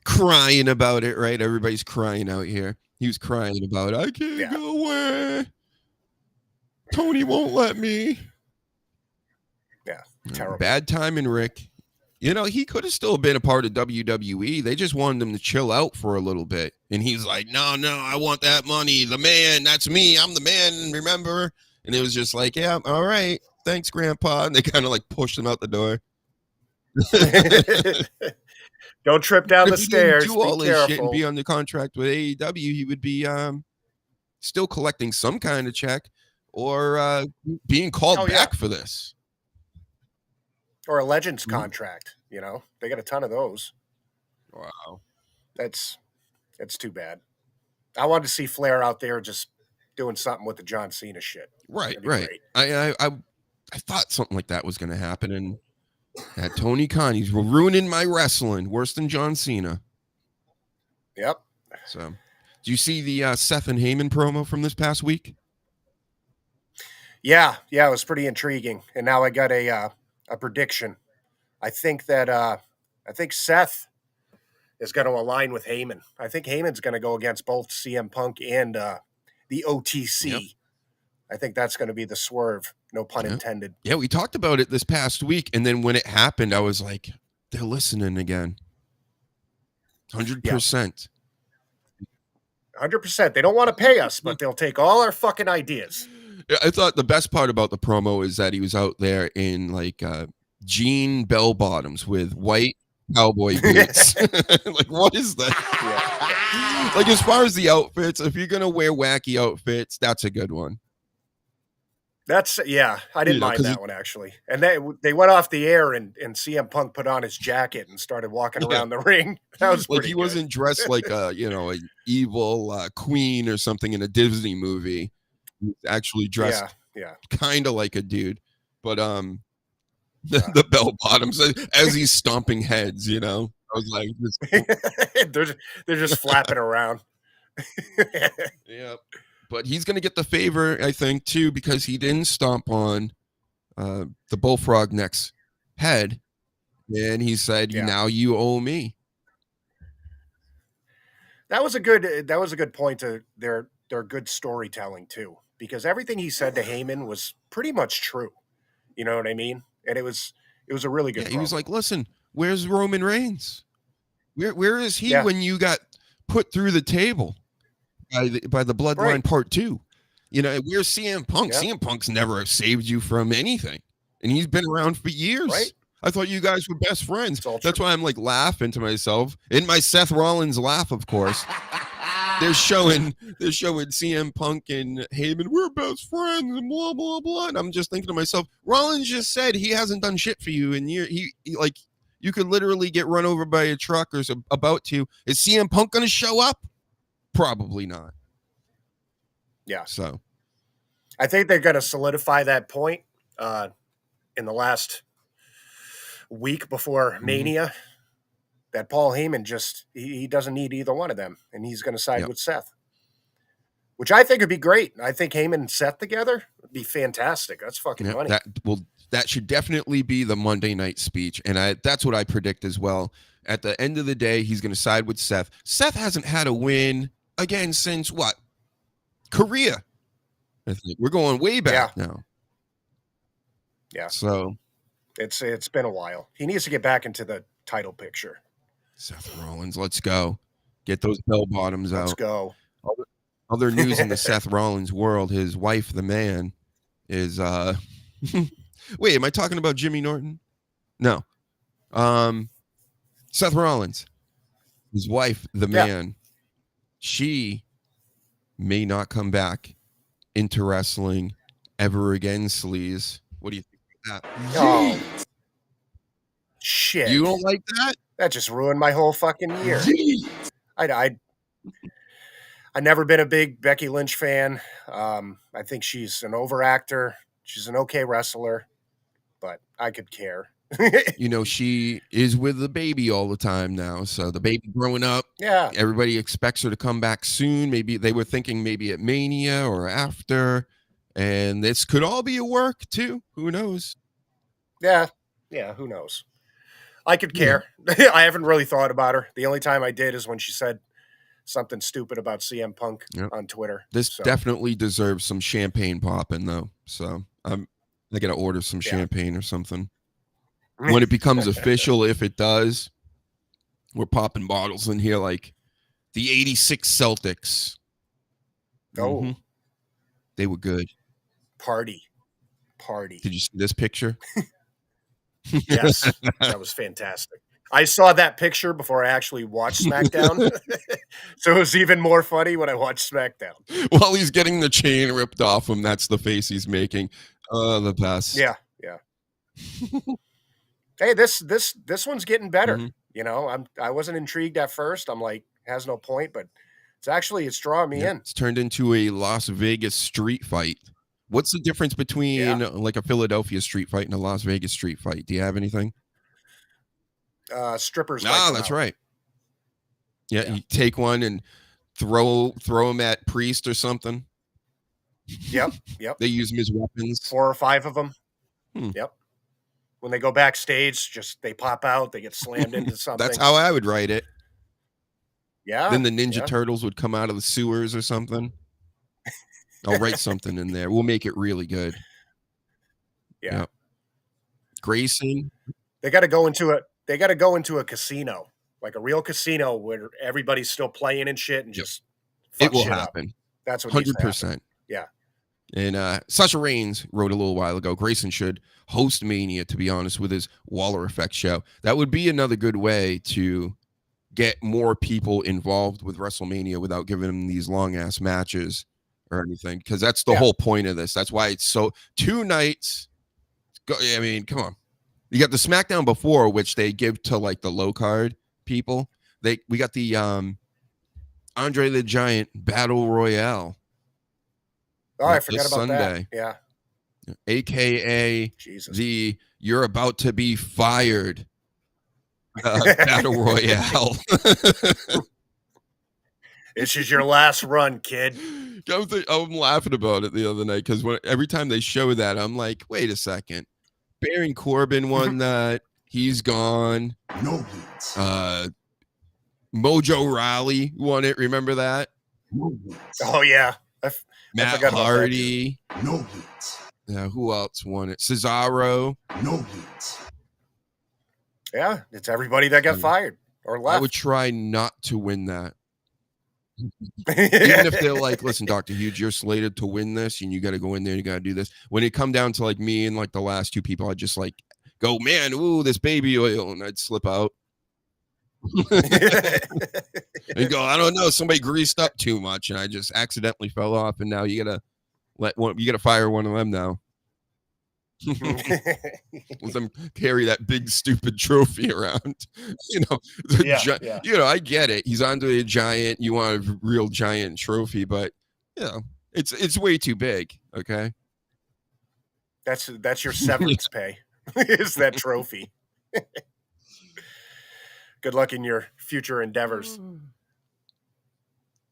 crying about it, right? Everybody's crying out here. He was crying about it. I can't go away. Tony won't let me. Yeah, terrible. Bad timing, Rick. You know, he could have still been a part of WWE. They just wanted him to chill out for a little bit. And he's like, no, I want that money. The man, that's me. I'm the man, remember? And it was just like, yeah, all right. Thanks, Grandpa. And they kind of like pushed him out the door. Don't trip down the stairs. Do all this shit and be under contract with AEW, he would be still collecting some kind of check or being called back for this. Or a Legends contract, you know. They got a ton of those. Wow. That's too bad. I wanted to see Flair out there just doing something with the John Cena shit. Right. I thought something like that was going to happen, and that Tony Khan, he's ruining my wrestling worse than John Cena. Yep. So, do you see the Seth and Heyman promo from this past week? Yeah, it was pretty intriguing. And now I got a prediction. I think Seth is going to align with Heyman. I think Heyman's going to go against both CM Punk and the OTC. Yep. I think that's going to be the swerve. No pun intended. Yeah, we talked about it this past week, and then when it happened, I was like, they're listening again. 100%. 100%. They don't want to pay us, but they'll take all our fucking ideas. I thought the best part about the promo is that he was out there in like jean bell bottoms with white cowboy boots. Like, what is that? Yeah. Like, as far as the outfits, if you're gonna wear wacky outfits, that's a good one. I didn't mind that one actually. And they went off the air and CM Punk put on his jacket and started walking around the ring. That was like he wasn't dressed like an evil queen or something in a Disney movie. He's actually dressed kind of like a dude, but the bell bottoms as he's stomping heads, I was like, they're just flapping around. Yeah, but he's gonna get the favor, I think, too, because he didn't stomp on the bullfrog neck's head, and he said, "Now you owe me." That was a good point to their good storytelling too. Because everything he said to Heyman was pretty much true. You know what I mean? And it was a really good. He was like, "Listen, where's Roman Reigns? Where is he when you got put through the table?" by the Bloodline Right. Part 2. You know, we're CM Punk. Yeah. CM Punk's never saved you from anything. And he's been around for years. Right. I thought you guys were best friends. It's all That's true. why I'm like laughing to myself. In my Seth Rollins laugh, of course. They're showing CM Punk and Heyman, we're best friends, and blah, blah, blah. And I'm just thinking to myself, Rollins just said he hasn't done shit for you. And he like, you could literally get run over by a truck or about to. Is CM Punk going to show up? Probably not. Yeah. So I think they're going to solidify that point in the last week before Mania, that Paul Heyman just, he doesn't need either one of them, and he's going to side with Seth, which I think would be great. I think Heyman and Seth together would be fantastic. That's fucking money. That should definitely be the Monday night speech, and that's what I predict as well. At the end of the day, he's going to side with Seth. Seth hasn't had a win again since what? Korea. I think we're going way back now. Yeah. So it's been a while. He needs to get back into the title picture. Seth Rollins, let's go. Get those bell bottoms out. Let's go. Other news in the Seth Rollins world, his wife, the man, is wait, am I talking about Jimmy Norton? No. Seth Rollins, his wife, the man, she may not come back into wrestling ever again, Sleaze. What do you think of that? Oh, shit. You don't like that? That just ruined my whole fucking year. I've never been a big Becky Lynch fan. I think she's an overactor. She's an okay wrestler, but I could care. You know, she is with the baby all the time now. So the baby growing up. Yeah. Everybody expects her to come back soon. Maybe they were thinking maybe at Mania or after. And this could all be a work too. Who knows? Yeah. Yeah. Who knows? I could care. I haven't really thought about her. The only time I did is when she said something stupid about CM Punk on Twitter. This definitely deserves some champagne popping though. So I got to order some champagne or something. When it becomes official, if it does, we're popping bottles in here like the 86 Celtics. Oh. They were good. Party. Did you see this picture? Yes. That was fantastic. I saw that picture before I actually watched SmackDown. So it was even more funny when I watched SmackDown. While he's getting the chain ripped off him, that's the face he's making. The best. Yeah. Hey, this one's getting better. You know, I wasn't intrigued at first. I'm like, has no point, but it's drawing me in. It's turned into a Las Vegas street fight. What's the difference between like a Philadelphia street fight and a Las Vegas street fight? Do you have anything? Strippers. That's right. Yeah, you take one and throw them at Priest or something. Yep. They use them as weapons. 4 or 5 of them. Yep. When they go backstage, they pop out, they get slammed into something. That's how I would write it. Yeah. Then the Ninja Turtles would come out of the sewers or something. I'll write something in there. We'll make it really good. Yeah. Yep. Grayson. They got to go into a casino, like a real casino where everybody's still playing and shit and just it will happen. Up. That's what 100%. Yeah. And Sasha Reigns wrote a little while ago, Grayson should host Mania, to be honest, with his Waller Effect show. That would be another good way to get more people involved with WrestleMania without giving them these long-ass matches or anything, because that's the whole point of this. That's why it's so 2 nights. I mean, come on. You got the SmackDown before, which they give to like the low card people. We got the Andre the Giant Battle Royale. Oh, I forgot about Sunday. that. Yeah. AKA the You're About to Be Fired Battle Royale. This is your last run, kid. I'm laughing about it the other night because every time they show that, I'm like, wait a second. Baron Corbin won that. He's gone. No hits. Mojo Rawley won it. Remember that? No hits. Oh, yeah. Matt Hardy. No hits. Who else won it? Cesaro. No hits. Yeah, it's everybody that got fired or left. I would try not to win that. Even if they're like, listen, Dr. Huge, you're slated to win this and you got to go in there and you got to do this. When it come down to like me and like the last two people, I'd just like go, man, ooh, this baby oil. And I'd slip out. And go, I don't know, somebody greased up too much and I just accidentally fell off. And now you got to fire one of them now. Let them carry that big stupid trophy around. You know, you know, I get it. He's onto a giant. You want a real giant trophy, but you know, it's way too big. Okay, that's your severance pay. Is that trophy? Good luck in your future endeavors.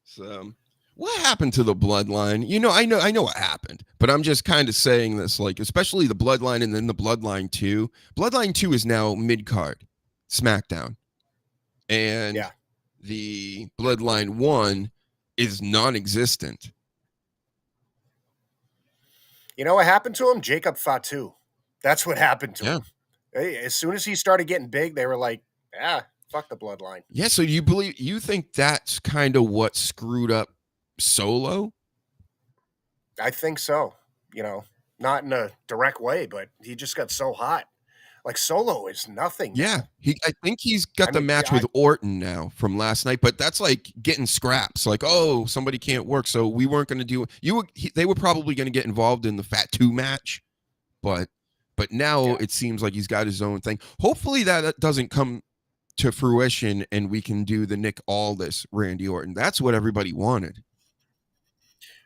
So, what happened to the bloodline? You know, I know what happened, but I'm just kind of saying this, like, especially the bloodline and then the bloodline 2. Bloodline 2 is now mid-card SmackDown. And the bloodline 1 is non-existent. You know what happened to him? Jacob Fatu. That's what happened to him. As soon as he started getting big, they were like, fuck the bloodline. Yeah, so you think that's kind of what screwed up Solo? I think so. You know, not in a direct way, but he just got so hot. Like Solo is nothing. Yeah, I think he's got the match with Orton now from last night, but that's like getting scraps. Like, oh, somebody can't work, so we weren't going to do. They were probably going to get involved in the Fat 2 match, but now it seems like he's got his own thing. Hopefully that doesn't come to fruition, and we can do the Nick Aldis Randy Orton. That's what everybody wanted.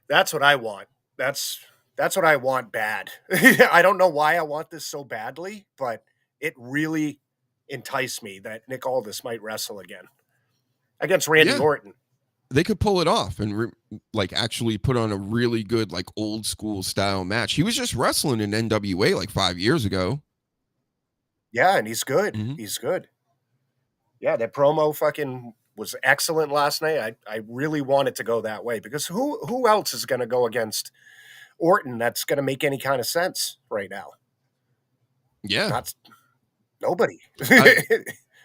That's what I want. That's what I want bad. I don't know why I want this so badly, but it really enticed me that Nick Aldis might wrestle again against Randy Orton. They could pull it off and like actually put on a really good, like old school style match. He was just wrestling in NWA like 5 years ago. Yeah, and he's good. Mm-hmm. He's good. Yeah, that promo fucking was excellent last night. I really want it to go that way because who else is going to go against Orton that's going to make any kind of sense right now? Yeah. Nobody.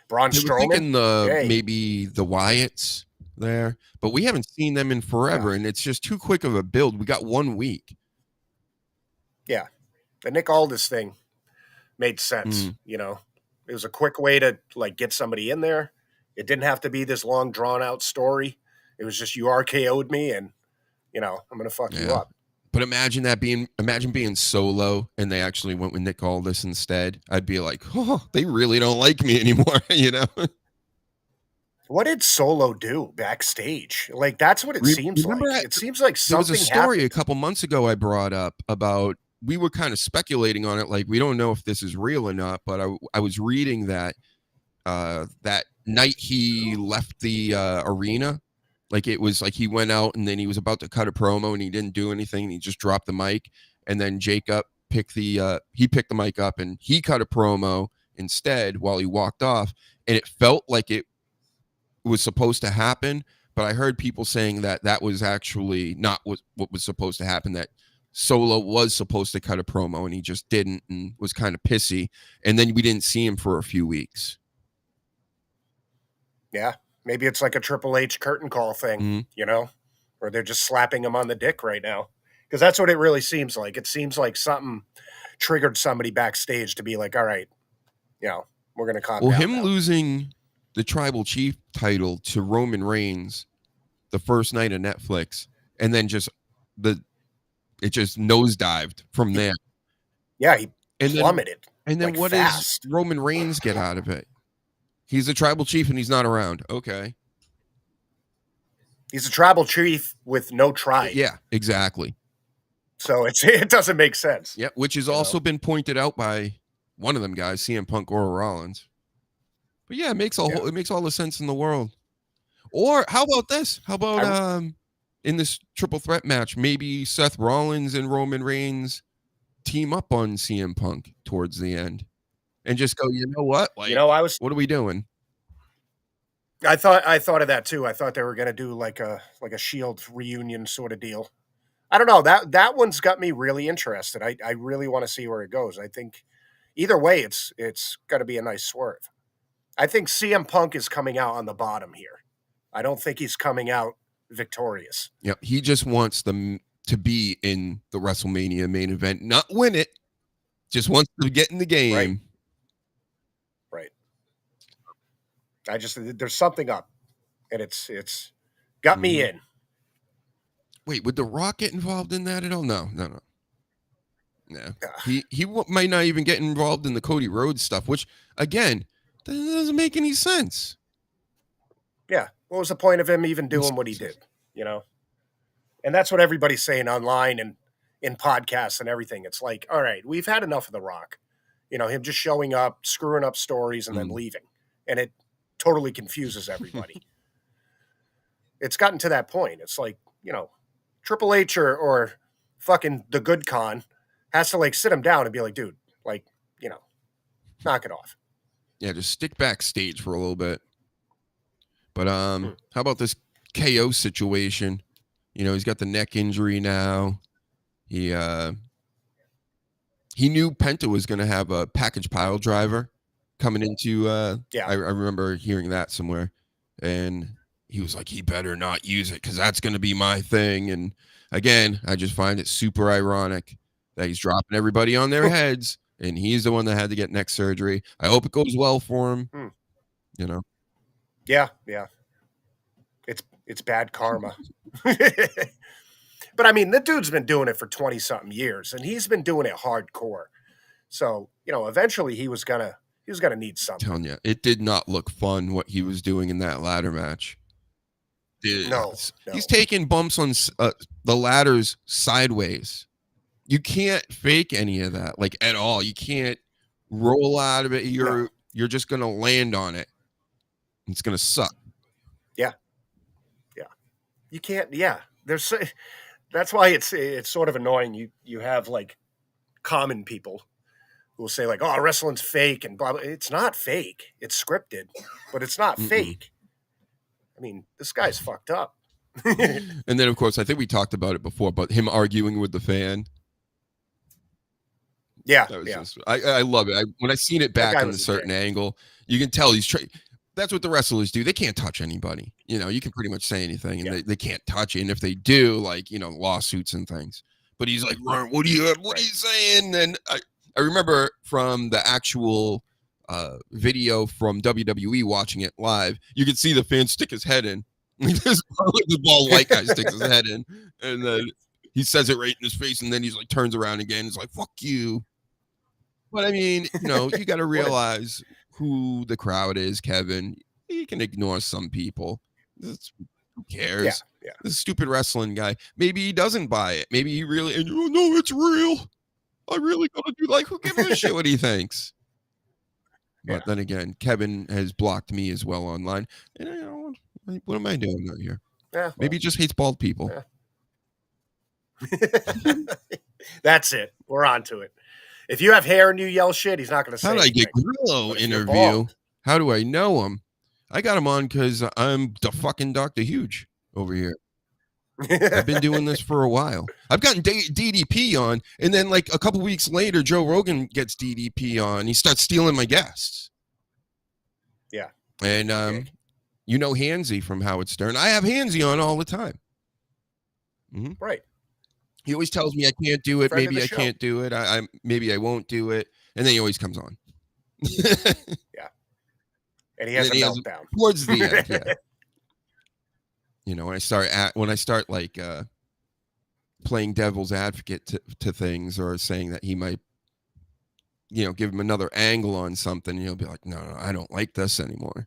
Braun Strowman. Maybe the Wyatts there, but we haven't seen them in forever, and it's just too quick of a build. We got 1 week. Yeah. The Nick Aldis thing made sense, you know. It was a quick way to like get somebody in there. It didn't have to be this long drawn out story. It was just you RKO'd me and you know, I'm gonna fuck you up. But imagine being Solo and they actually went with Nick Aldis instead. I'd be like, oh, they really don't like me anymore, you know? What did Solo do backstage? Like that's what it seems like. It seems like something there was a story a couple months ago I brought up about. We were kind of speculating on it, like we don't know if this is real or not. But I was reading that that night he left the arena, like it was like he went out and then he was about to cut a promo and he didn't do anything. And he just dropped the mic, and then Jacob picked the mic up and he cut a promo instead while he walked off, and it felt like it was supposed to happen. But I heard people saying that was actually not what was supposed to happen. That Solo was supposed to cut a promo and he just didn't and was kind of pissy. And then we didn't see him for a few weeks. Yeah. Maybe it's like a Triple H curtain call thing, you know, or they're just slapping him on the dick right now. Because that's what it really seems like. It seems like something triggered somebody backstage to be like, all right, you know, we're going to calm down. Well, him losing the Tribal Chief title to Roman Reigns the first night of Netflix, and then it just nosedived from there. Yeah, he plummeted. And then what does Roman Reigns get out of it? He's a tribal chief and he's not around. Okay. He's a tribal chief with no tribe. Yeah, exactly. So it doesn't make sense. Yeah, which has also been pointed out by one of them guys, CM Punk or Rollins. But yeah, it makes all the sense in the world. Or how about this? How about in this triple threat match, maybe Seth Rollins and Roman Reigns team up on CM Punk towards the end and just go, you know what? Like, what are we doing? I thought of that too. I thought they were going to do like a Shield reunion sort of deal. I don't know. That one's got me really interested. I really want to see where it goes. I think either way, it's got to be a nice swerve. I think CM Punk is coming out on the bottom here. I don't think he's coming out victorious. Yep. He just wants them to be in the WrestleMania main event, not win it. Just wants to get in the game. Right. There's something up, and it's got me in. Wait, would The Rock get involved in that at all? No. Yeah. He might not even get involved in the Cody Rhodes stuff, which again, that doesn't make any sense. Yeah. What was the point of him even doing what he did? You know? And that's what everybody's saying online and in podcasts and everything. It's like, all right, we've had enough of The Rock. You know, him just showing up, screwing up stories, and then leaving. And it totally confuses everybody. It's gotten to that point. It's like, you know, Triple H or fucking the Good Con has to like sit him down and be like, dude, like, you know, knock it off. Yeah, just stick backstage for a little bit. But how about this KO situation? You know, he's got the neck injury now. He knew Penta was going to have a package pile driver coming into I remember hearing that somewhere, and he was like, he better not use it because that's going to be my thing. And again, I just find it super ironic that he's dropping everybody on their heads, and he's the one that had to get neck surgery. I hope it goes well for him. You know. Yeah. It's bad karma. But I mean, the dude's been doing it for 20-something years, and he's been doing it hardcore. So, you know, eventually he was gonna need something. I'm telling you, it did not look fun what he was doing in that ladder match. No. He's taking bumps on the ladders sideways. You can't fake any of that, like at all. You can't roll out of it. You're just gonna land on it. It's gonna suck. Yeah. You can't. Yeah. That's why it's sort of annoying. You have like common people who will say like, "Oh, wrestling's fake," and blah blah. It's not fake. It's scripted, but it's not fake. I mean, this guy's fucked up. And then, of course, I think we talked about it before, but him arguing with the fan. Yeah, I love it. When I seen it back in a certain angle, you can tell he's trying. That's what the wrestlers do. They can't touch anybody. You know, you can pretty much say anything, and they can't touch it. And if they do, like, you know, lawsuits and things. But he's like, what are you saying? And I remember from the actual video from WWE watching it live, you could see the fan stick his head in. This bald white guy sticks his head in, and then he says it right in his face, and then he's like turns around again. He's like, "Fuck you." But I mean, you know, you got to realize who the crowd is, Kevin. You can ignore some people. Who cares? Yeah. This stupid wrestling guy. Maybe he doesn't buy it. Maybe he really, and no, it's real. I really gotta do, like, who gives a shit what he thinks? But then again, Kevin has blocked me as well online. And you know, what am I doing out here? Yeah, well, maybe he just hates bald people. Yeah. That's it. We're on to it. If you have hair and you yell shit, he's not going to say How did anything. I get Grillo interview? How do I know him? I got him on because I'm the fucking Dr. Huge over here. I've been doing this for a while. I've gotten DDP on, and then like a couple weeks later, Joe Rogan gets DDP on. He starts stealing my guests. Yeah. And you know Hansy from Howard Stern. I have Hansy on all the time. Right. He always tells me I can't do it. Friend Maybe I can't do it. I maybe I won't do it. And then he always comes on. Yeah. And he has a meltdown. Towards the end, yeah. You know, when I start like playing devil's advocate to things, or saying that he might, you know, give him another angle on something, he'll be like, no, I don't like this anymore.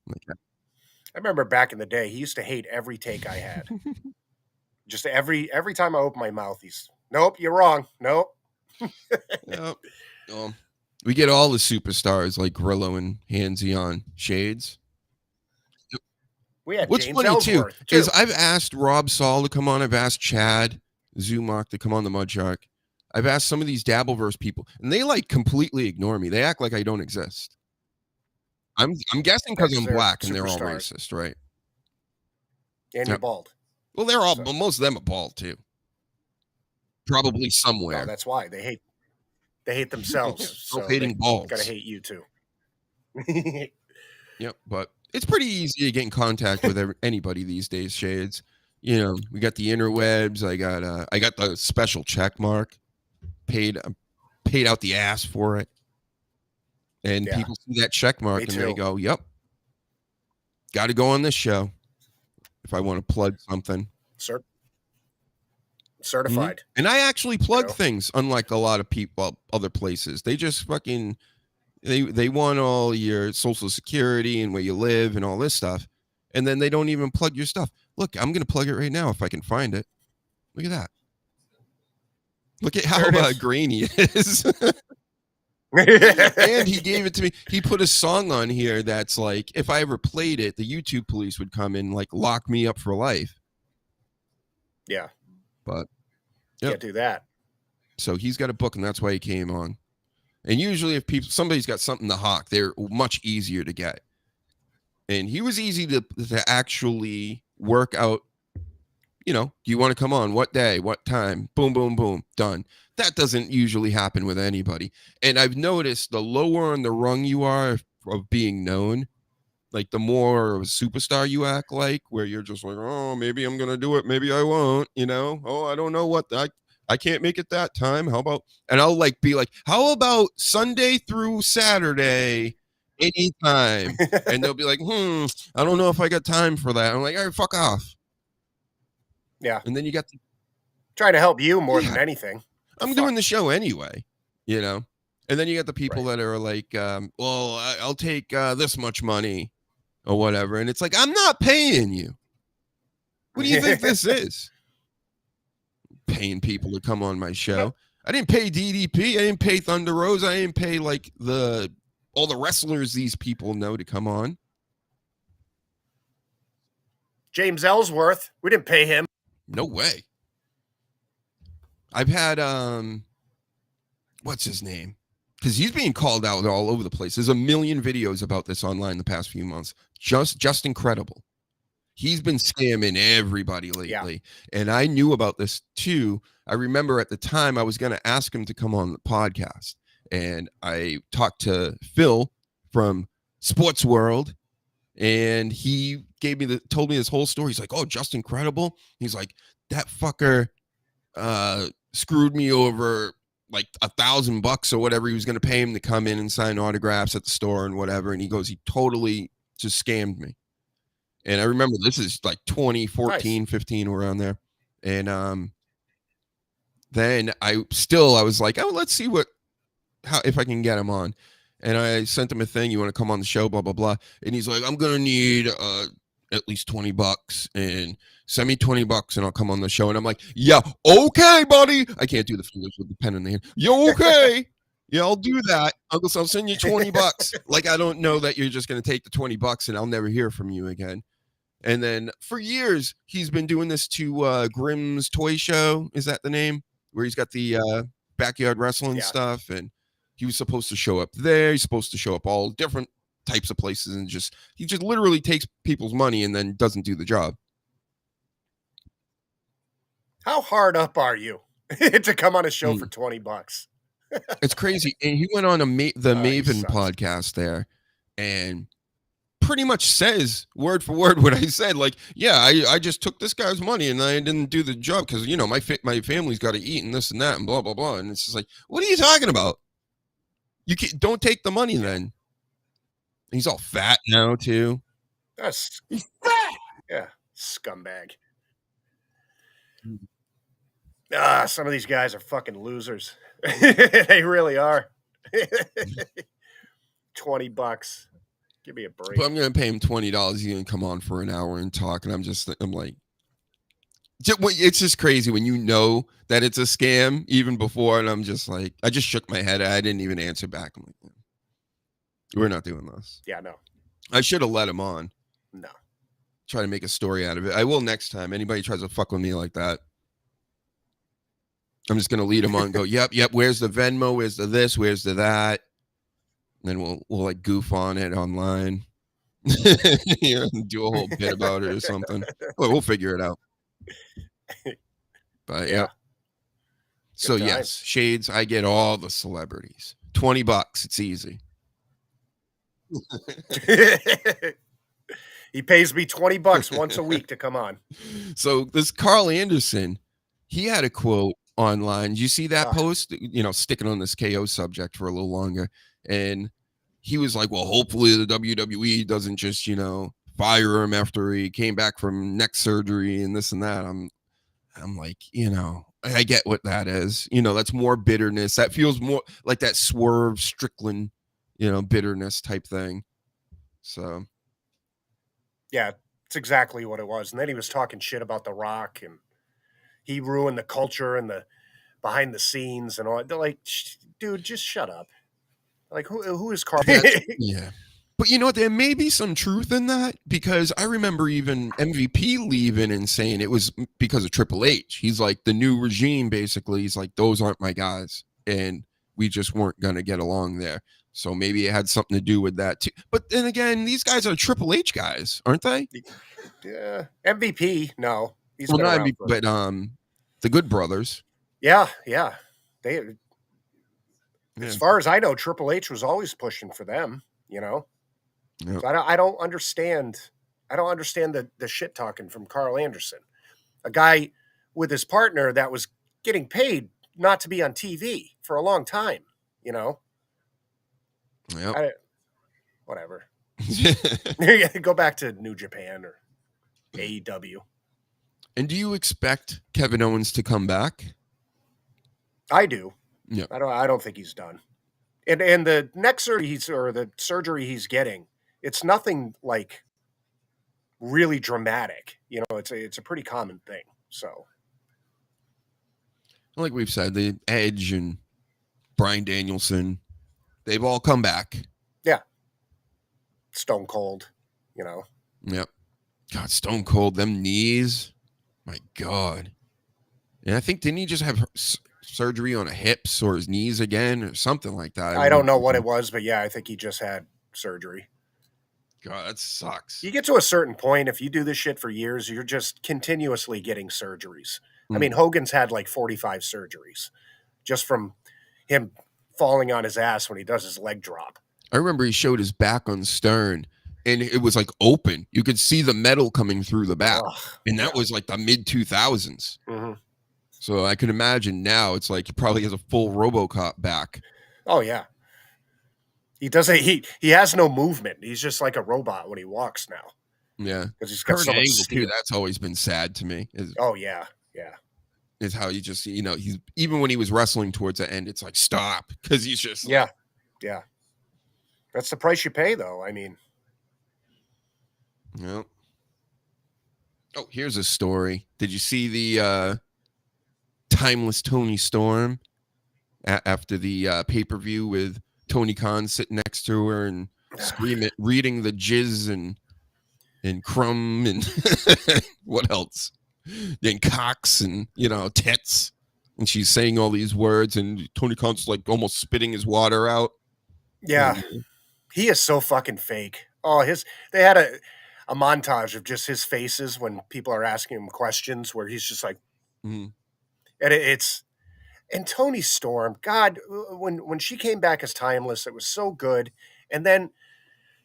Like, I remember back in the day, he used to hate every take I had. Just every time I open my mouth, he's, nope, you're wrong. Nope. Yep. We get all the superstars like Grillo and Hansy on Shades. We had What's James funny Ellsworth, too is I've asked Rob Saul to come on. I've asked Chad Zumach to come on the Mud Shark. I've asked some of these Dabbleverse people, and they like completely ignore me. They act like I don't exist. I'm guessing because I'm black and they're all racist, right? And you're bald. Well, they're all, but most of them are bald too. Probably somewhere. No, that's why they hate themselves. So hating balls. Gotta hate you too. Yep, but It's pretty easy to get in contact with anybody these days, Shades. You know, we got the interwebs. I got the special check mark. Paid out the ass for it. And people see that check mark and they go, "Yep, got to go on this show if I want to plug something." Certified. Mm-hmm. And I actually plug things, unlike a lot of people other places. They just fucking they want all your social security and where you live and all this stuff, and then they don't even plug your stuff. Look, I'm gonna plug it right now if I can find it. Look at that. Look at how green he is. And he gave it to me. He put a song on here that's like, if I ever played it, the YouTube police would come and like lock me up for life. Yeah. But can't do that. So he's got a book, and that's why he came on. And usually if somebody's got something to hawk, they're much easier to get. And he was easy to actually work out. You know, do you want to come on? What day? What time? Boom, boom, boom. Done. That doesn't usually happen with anybody. And I've noticed the lower on the rung you are of being known, like the more of a superstar you act like, where you're just like, oh, maybe I'm going to do it. Maybe I won't, you know? Oh, I don't know what I can't make it that time. How about, and I'll like be like, how about Sunday through Saturday, anytime? And they'll be like, I don't know if I got time for that. I'm like, all right, fuck off. Yeah. And then you got trying to help you more than anything. I'm doing the show anyway, you know? And then you got the people that are like, well, I'll take this much money or whatever. And it's like, I'm not paying you. What do you think this is? Paying people to come on my show. I didn't pay DDP. I didn't pay Thunder Rose. I didn't pay like all the wrestlers these people know to come on. James Ellsworth. We didn't pay him. No way. I've had what's his name? Because he's being called out all over the place. There's a million videos about this online the past few months. Just incredible. He's been scamming everybody lately. Yeah. And I knew about this too. I remember at the time I was going to ask him to come on the podcast. And I talked to Phil from Sports World, and he told me this whole story. He's like, oh, just incredible. He's like, that fucker screwed me over like $1,000 or whatever he was going to pay him to come in and sign autographs at the store and whatever. And he goes, he totally just scammed me. And I remember this is like 2014, 15, around there. And then I was like, oh, let's see if I can get him on. And I sent him a thing. You want to come on the show, blah, blah, blah. And he's like, I'm going to need at least $20 and send me $20 and I'll come on the show. And I'm like, yeah, okay, buddy. I can't do the fingers with the pen in the hand. You okay? Yeah, I'll do that. I'll send you $20. Like, I don't know that you're just going to take the $20 and I'll never hear from you again. And then for years, he's been doing this to Grimm's Toy Show. Is that the name? Where he's got the backyard wrestling stuff. And he was supposed to show up there. He's supposed to show up all different types of places. And he just literally takes people's money and then doesn't do the job. How hard up are you to come on a show for $20? It's crazy. And he went on the Maven podcast there and pretty much says word for word what I said. Like, yeah, I just took this guy's money and I didn't do the job because, you know, my family's got to eat and this and that and blah, blah, blah. And it's just like, what are you talking about? Don't take the money then. And he's all fat now too. He's fat. Yeah, scumbag. Some of these guys are fucking losers. They really are. $20. Give me a break. But I'm going to pay him $20. He's going to come on for an hour and talk. And I'm like, it's just crazy when you know that it's a scam even before. And I'm just like, I just shook my head. I didn't even answer back. I'm like, we're not doing this. Yeah, no. I should have let him on. No. Try to make a story out of it. I will next time. Anybody tries to fuck with me like that, I'm just going to lead him on and go, yep. Where's the Venmo? Where's the this? Where's the that? And then we'll like goof on it online. Yeah, do a whole bit about it or something. Well, we'll figure it out. But yeah. So yes, Shades, I get all the celebrities. $20. It's easy. He pays me $20 once a week to come on. So this Carl Anderson, he had a quote online. Did you see that post? Sticking on this KO subject for a little longer. And he was like, well, hopefully the WWE doesn't just, fire him after he came back from neck surgery and this and that. I'm like, I get what that is. That's more bitterness. That feels more like that Swerve Strickland, bitterness type thing. So. Yeah, it's exactly what it was. And then he was talking shit about The Rock, and he ruined the culture and the behind the scenes and all. They're like, dude, just shut up. Like, who is Carl? Yeah. But you know what? There may be some truth in that, because I remember even MVP leaving and saying it was because of Triple H. He's like, the new regime, basically. He's like, those aren't my guys. And we just weren't going to get along there. So maybe it had something to do with that too. But then again, these guys are Triple H guys, aren't they? Yeah. MVP, no. He's not MVP, but the Good Brothers. Yeah. As far as I know, Triple H was always pushing for them, Yep. So I don't understand. I don't understand the shit talking from Carl Anderson, a guy with his partner that was getting paid not to be on TV for a long time. Yep. Whatever. Go back to New Japan or AEW. And do you expect Kevin Owens to come back? I do. Yeah. I don't think he's done. And the neck surgery the surgery he's getting, it's nothing like really dramatic. It's a pretty common thing. So, like we've said, the Edge and Bryan Danielson, they've all come back. Yeah. Stone Cold, Yep. God, Stone Cold, them knees. My God. And I think, didn't he just have surgery on hips or his knees again or something like that? I don't know what it was, but yeah, I think he just had surgery. God, that sucks. You get to a certain point, if you do this shit for years, you're just continuously getting surgeries. I mean, Hogan's had like 45 surgeries just from him falling on his ass when he does his leg drop. I remember he showed his back on Stern, and it was like open. You could see the metal coming through the back. And that was like the mid 2000s. Mm-hmm. So I can imagine now it's like he probably has a full RoboCop back. Oh yeah. He doesn't. He has no movement. He's just like a robot when he walks now. Yeah, because he's got so much steel. That's always been sad to me. Oh yeah. Is how you just he's even when he was wrestling towards the end, it's like stop, because he's just yeah. That's the price you pay, though. I mean, yeah. Oh, here's a story. Did you see the Timeless Tony Storm after the pay-per-view with Tony Khan sitting next to her and screaming, reading the jizz and crumb and what else? Then cocks and tits, and she's saying all these words, and Tony Khan's like almost spitting his water out. Yeah, he is so fucking fake. Oh, they had a montage of just his faces when people are asking him questions, where he's just like, and and Tony Storm. God, when she came back as Timeless, it was so good, and then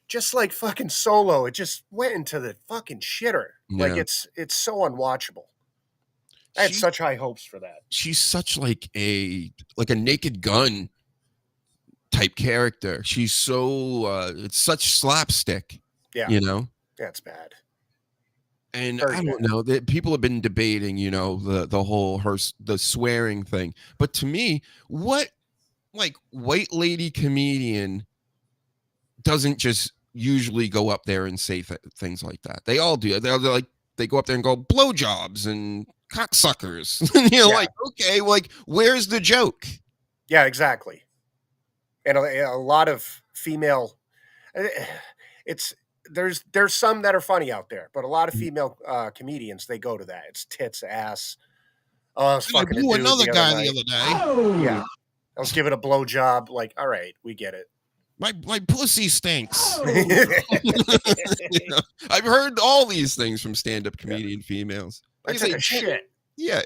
just like fucking Solo, it just went into the fucking shitter. Yeah. Like it's so unwatchable. I had such high hopes for that. She's such like a Naked Gun type character. She's so it's such slapstick. Yeah. That's bad. And I don't know that people have been debating, the whole the swearing thing. But to me, what like white lady comedian doesn't just usually go up there and say things like that? They all do. They're like, they go up there and go blowjobs and cocksuckers. Like, okay, like where's the joke? Yeah, exactly. And a lot of female, there's some that are funny out there, but a lot of female comedians, they go to that. It's tits, ass. I was fucking another guy the other day. Oh. Yeah, I was giving a blowjob. Like, all right, we get it. My pussy stinks. I've heard all these things from stand-up comedian females. I take a shit. Yeah.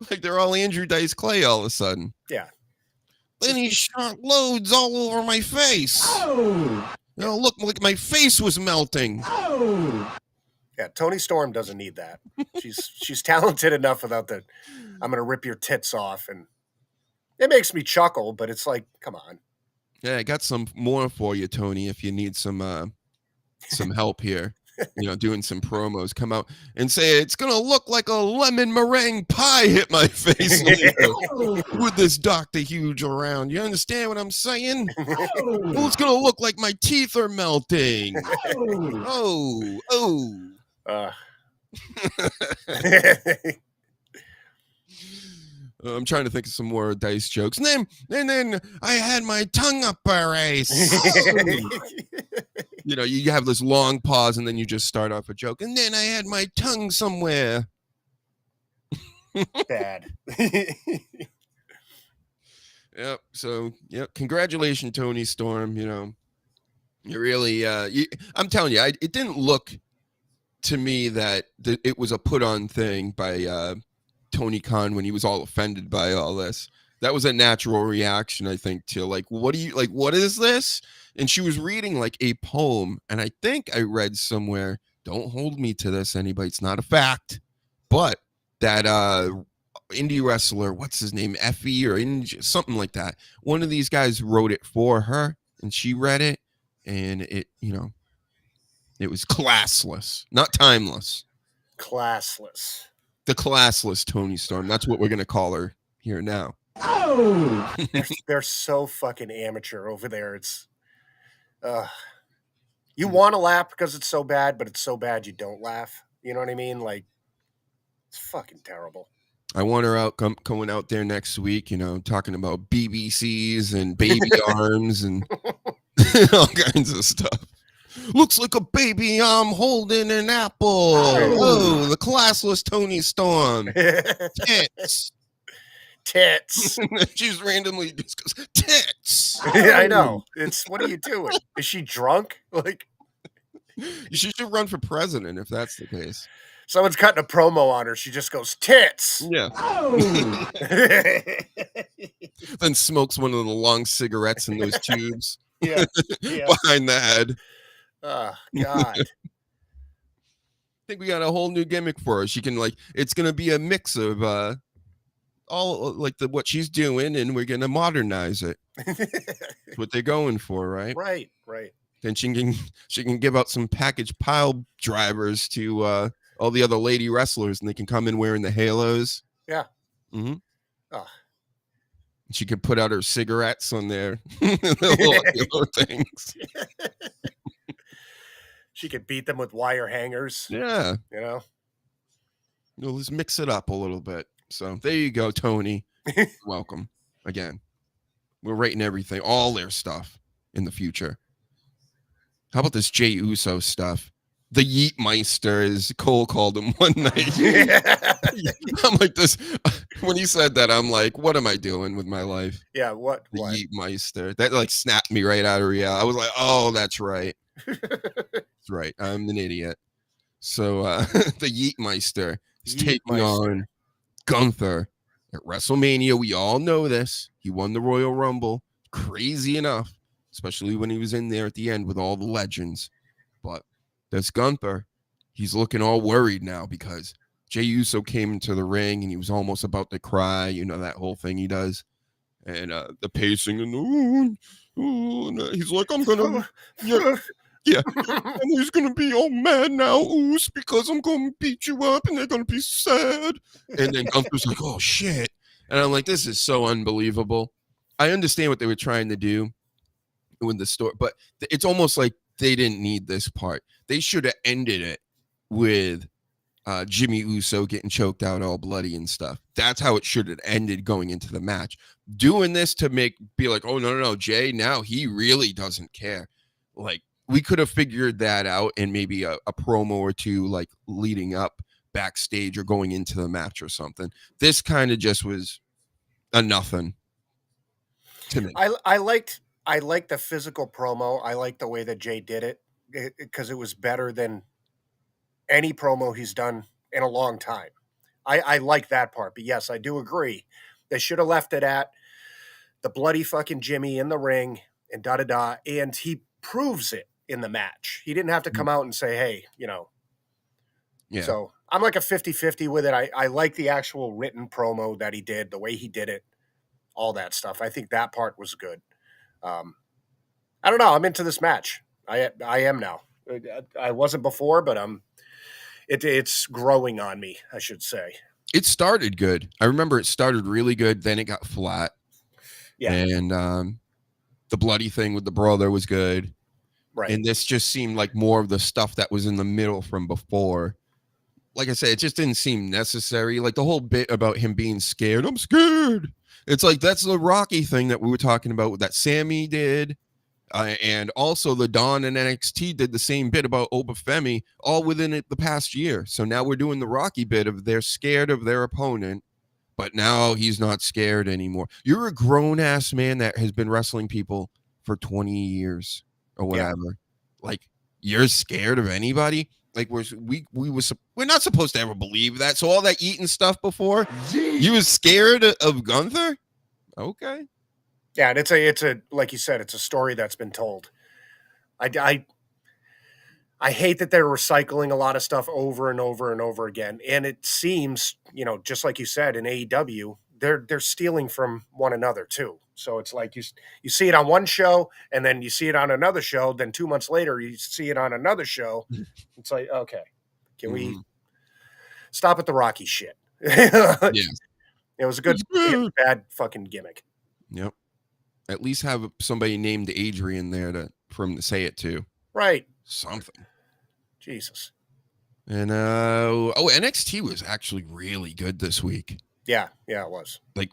Like they're all Andrew Dice Clay all of a sudden. Yeah. Then he shot loads all over my face. Oh. It'll look like my face was melting. Yeah, Toni Storm doesn't need that. She's talented enough without the I'm gonna rip your tits off, and it makes me chuckle, but it's like, come on. Yeah, I got some more for you, Tony, if you need some help here. Doing some promos. Come out and say it's gonna look like a lemon meringue pie hit my face later with this Dr. Huge around. You understand what I'm saying? Well, it's gonna look like my teeth are melting. Oh. I'm trying to think of some more dice jokes. And then I had my tongue up her ace. You have this long pause and then you just start off a joke. And then I had my tongue somewhere. Bad. Yep. So, congratulations, Toni Storm. You really, I'm telling you, it didn't look to me that it was a put on thing by Tony Khan when he was all offended by all this. That was a natural reaction, I think, to like, what is this? And she was reading like a poem. And I think I read somewhere, don't hold me to this, anybody. It's not a fact. But that indie wrestler, what's his name? Effie or something like that. One of these guys wrote it for her and she read it. And it was classless, not timeless. Classless. The classless Toni Storm. That's what we're going to call her here now. They're so fucking amateur over there. It's you want to laugh because it's so bad, but it's so bad you don't laugh. You know what I mean? Like, it's fucking terrible. I want her out going out there next week, talking about BBCs and baby arms and all kinds of stuff. Looks like a baby arm holding an apple. Oh, the classless Toni Storm. Tits. She's randomly just goes, tits. Yeah, I know. What are you doing? Is she drunk? Like, she should run for president if that's the case. Someone's cutting a promo on her. She just goes, tits. Yeah. Then smokes one of the long cigarettes in those tubes. Yeah. Behind the head. Oh, God. I think we got a whole new gimmick for her. She can it's going to be a mix of all what she's doing, and we're going to modernize it. That's what they're going for, right? Right. Then she can give out some package pile drivers to all the other lady wrestlers, and they can come in wearing the halos. Yeah. Mm-hmm. Oh. She could put out her cigarettes on their little things. She could beat them with wire hangers. Yeah. Let's mix it up a little bit. So there you go, Tony. Welcome again. We're rating everything, all their stuff in the future. How about this Jey Uso stuff? The Yeetmeister, as Cole called him one night. I'm like this. When he said that, I'm like, what am I doing with my life? Yeah, what? The Yeetmeister. That snapped me right out of reality. I was like, oh, that's right. That's right. I'm an idiot. So the Yeetmeister is taking on Gunther at WrestleMania. We all know this. He won the Royal Rumble. Crazy enough, especially when he was in there at the end with all the legends. But that's Gunther. He's looking all worried now because Jey Uso came into the ring and he was almost about to cry. That whole thing he does. And the pacing and he's like, I'm gonna yeah. And he's gonna be all mad now, Oos, because I'm gonna beat you up and they're gonna be sad. And then Gunther's like, oh shit. And I'm like, this is so unbelievable. I understand what they were trying to do with the story, but it's almost like they didn't need this part. They should have ended it with Jimmy Uso getting choked out all bloody and stuff. That's how it should have ended going into the match. Doing this to be like, oh, no, Jay, now he really doesn't care. Like, we could have figured that out in maybe a promo or two, like leading up backstage or going into the match or something. This kind of just was a nothing to me. I liked the physical promo. I liked the way that Jay did it because it was better than any promo he's done in a long time. I like that part. But yes, I do agree. They should have left it at the bloody fucking Jimmy in the ring and da-da-da. And he proves it in the match. He didn't have to come out and say, hey, Yeah. So I'm like a 50-50 with it. I like the actual written promo that he did, the way he did it, all that stuff. I think that part was good. I don't know. I'm into this match. I am now. I wasn't before, but it's growing on me, I should say. It started good. I remember it started really good. Then it got flat. Yeah. And the bloody thing with the brother was good. Right. And this just seemed like more of the stuff that was in the middle from before. Like I said, it just didn't seem necessary. Like the whole bit about him being scared. I'm scared. It's like that's the Rocky thing that we were talking about that Sammy did. And also the Don and NXT did the same bit about Obafemi all within the past year. So now we're doing the Rocky bit of they're scared of their opponent, but now he's not scared anymore. You're a grown-ass man that has been wrestling people for 20 years or whatever. Yeah. Like, you're scared of anybody? Like, we're not supposed to ever believe that. So all that eating stuff before, you was scared of Gunther? Okay. Yeah, and it's a like you said, it's a story that's been told. I hate that they're recycling a lot of stuff over and over and over again. And it seems, just like you said, in AEW, they're stealing from one another too. So it's like you see it on one show and then you see it on another show. Then 2 months later, you see it on another show. It's like, okay, can we stop with the Rocky shit? Yeah. It was a good, bad fucking gimmick. Yep. At least have somebody named Adrian there for him to say it to. Right. Something. Jesus. And NXT was actually really good this week. Yeah, it was. Like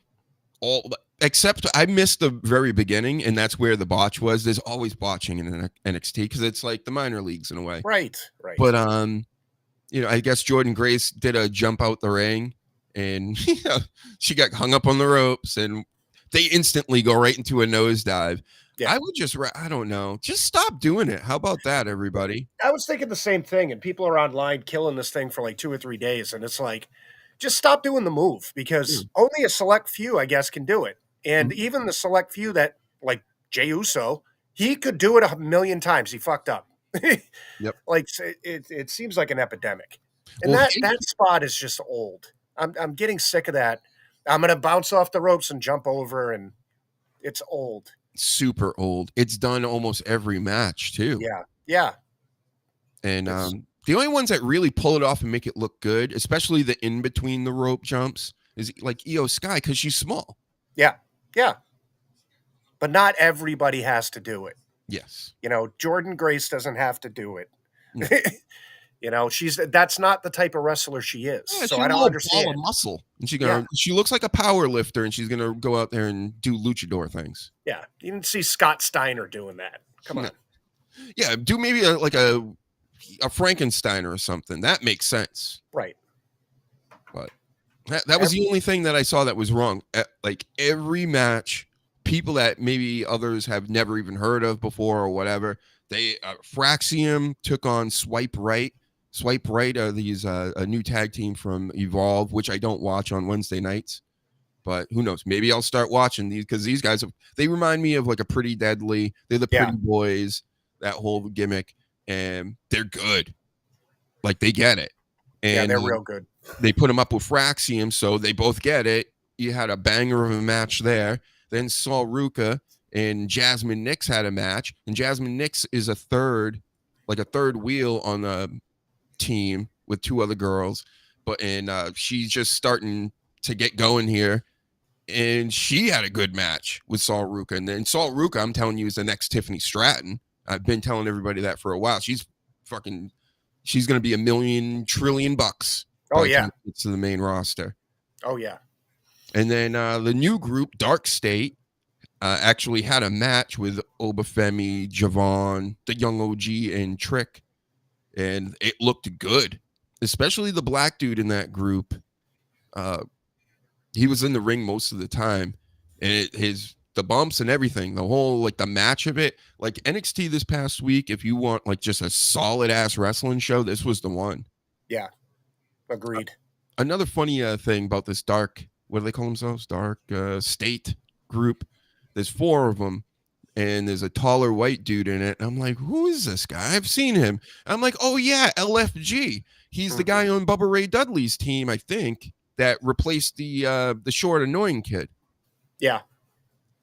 except I missed the very beginning, and that's where the botch was. There's always botching in NXT because it's like the minor leagues in a way. Right. But I guess Jordan Grace did a jump out the ring, and she got hung up on the ropes, and they instantly go right into a nosedive. Yeah. I would I don't know. Just stop doing it. How about that, everybody? I was thinking the same thing, and people are online killing this thing for like 2 or 3 days, and it's like, just stop doing the move because only a select few, I guess, can do it. And even the select few that, like Jey Uso, he could do it 1,000,000 times. He fucked up. Yep. Like it seems like an epidemic, and that spot is just old. I'm getting sick of that. I'm gonna bounce off the ropes and jump over, and it's old. Super old. It's done almost every match too. Yeah. And the only ones that really pull it off and make it look good, especially the in between the rope jumps, is like Io Sky because she's small. Yeah. But not everybody has to do it. Yes. Jordan Grace doesn't have to do it. No. That's not the type of wrestler she is. Yeah, so I don't understand. Ball of muscle, and she looks like a power lifter, and she's gonna go out there and do luchador things. Yeah, you didn't see Scott Steiner doing that. Come on. Yeah, do maybe a Frankenstein or something. That makes sense. Right. But that was the only thing that I saw that was wrong. Like every match, people that maybe others have never even heard of before or whatever, they Fraxium took on Swipe Right. Swipe Right are these a new tag team from Evolve, which I don't watch on Wednesday nights. But who knows? Maybe I'll start watching these because these guys, they remind me of like a Pretty Deadly. They're the Pretty Boys, that whole gimmick, and they're good. Like they get it. And they're real good. They put them up with Fraxium, so they both get it. You had a banger of a match there. Then Sol Ruca and Jasmine Nix had a match, and Jasmine Nix is a third wheel on the team with 2 other girls. And she's just starting to get going here. And she had a good match with Sol Ruca. And then Sol Ruca, I'm telling you, is the next Tiffany Stratton. I've been telling everybody that for a while. She's going to be $1 trillion. Oh, yeah. To the main roster. Oh, yeah. And then the new group, Dark State, actually had a match with Obafemi, Javon, the Young OG, and Trick. And it looked good, especially the black dude in that group. He was in the ring most of the time, and the bumps and everything, the whole like the match of it, like NXT this past week. If you want like just a solid ass wrestling show, this was the one. Yeah, agreed. Another funny thing about this Dark, what do they call themselves? Dark State group. There's 4 of them, and there's a taller white dude in it. I'm like, who is this guy? I've seen him. I'm like, oh yeah, LFG. He's the guy on Bubba Ray Dudley's team, I think, that replaced the short annoying kid. Yeah.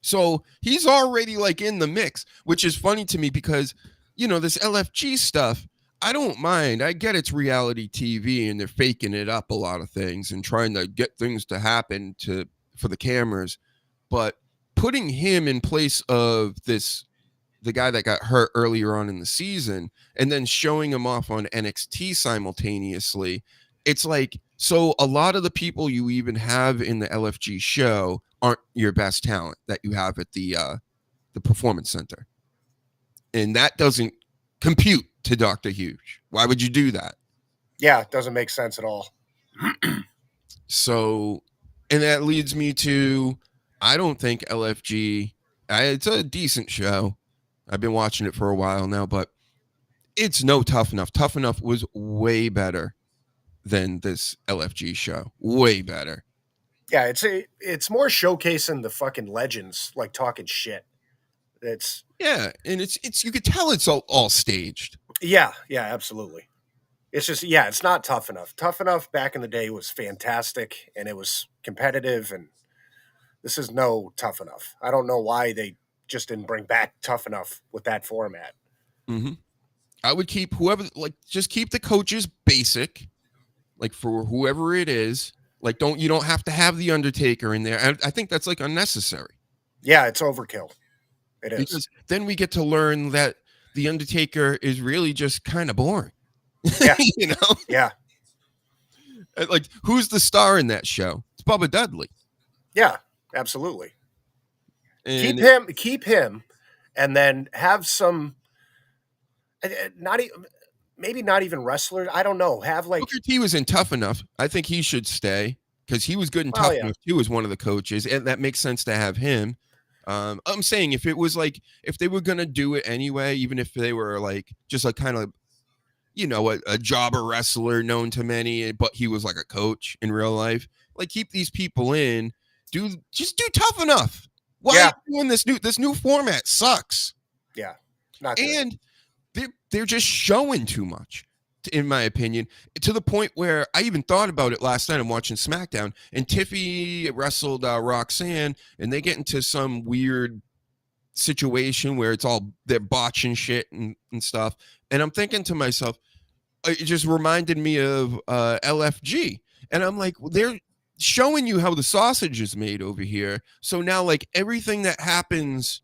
So he's already like in the mix, which is funny to me because, you know, this LFG stuff, I don't mind. I get it's reality TV and they're faking it up a lot of things and trying to get things to happen for the cameras. But putting him in place of the guy that got hurt earlier on in the season and then showing him off on NXT simultaneously, it's like, so a lot of the people you even have in the LFG show aren't your best talent that you have at the Performance Center. And that doesn't compute to Dr. Huge. Why would you do that? Yeah, it doesn't make sense at all. So, and that leads me to, I don't think LFG, it's a decent show. I've been watching it for a while now, but it's no Tough Enough. Tough Enough was way better than this LFG show. Way better. Yeah, it's more showcasing the fucking legends, like talking shit. It's and it's you could tell it's all staged. Yeah, absolutely. It's just it's not Tough Enough. Tough Enough back in the day was fantastic and it was competitive, and this is no Tough Enough. I don't know why they just didn't bring back Tough Enough with that format. Mm-hmm. I would keep just keep the coaches basic, like for whoever it is. Like you don't have to have the Undertaker in there. I think that's like unnecessary. Yeah, it's overkill. It is. Because then we get to learn that the Undertaker is really just kind of boring. Yeah. You know? Yeah. Like, who's the star in that show? It's Bubba Dudley. Yeah, absolutely. And keep him, and then have some maybe not even wrestlers. I don't know. Have like Booker T was in Tough Enough. I think he should stay because he was good in Tough Enough. He was one of the coaches, and that makes sense to have him. I'm saying if it was like, if they were gonna do it anyway, even if they were like just like kind of, you know, a jobber wrestler known to many, but he was like a coach in real life, like keep these people in, just do Tough Enough. Why are you doing this new format? Sucks. Yeah, not good. And they're just showing too much, in my opinion, to the point where I even thought about it last night. I'm watching SmackDown, and Tiffy wrestled Roxanne, and they get into some weird situation where they're botching shit and stuff. And I'm thinking to myself, it just reminded me of LFG. And I'm like, they're showing you how the sausage is made over here. So now, like, everything that happens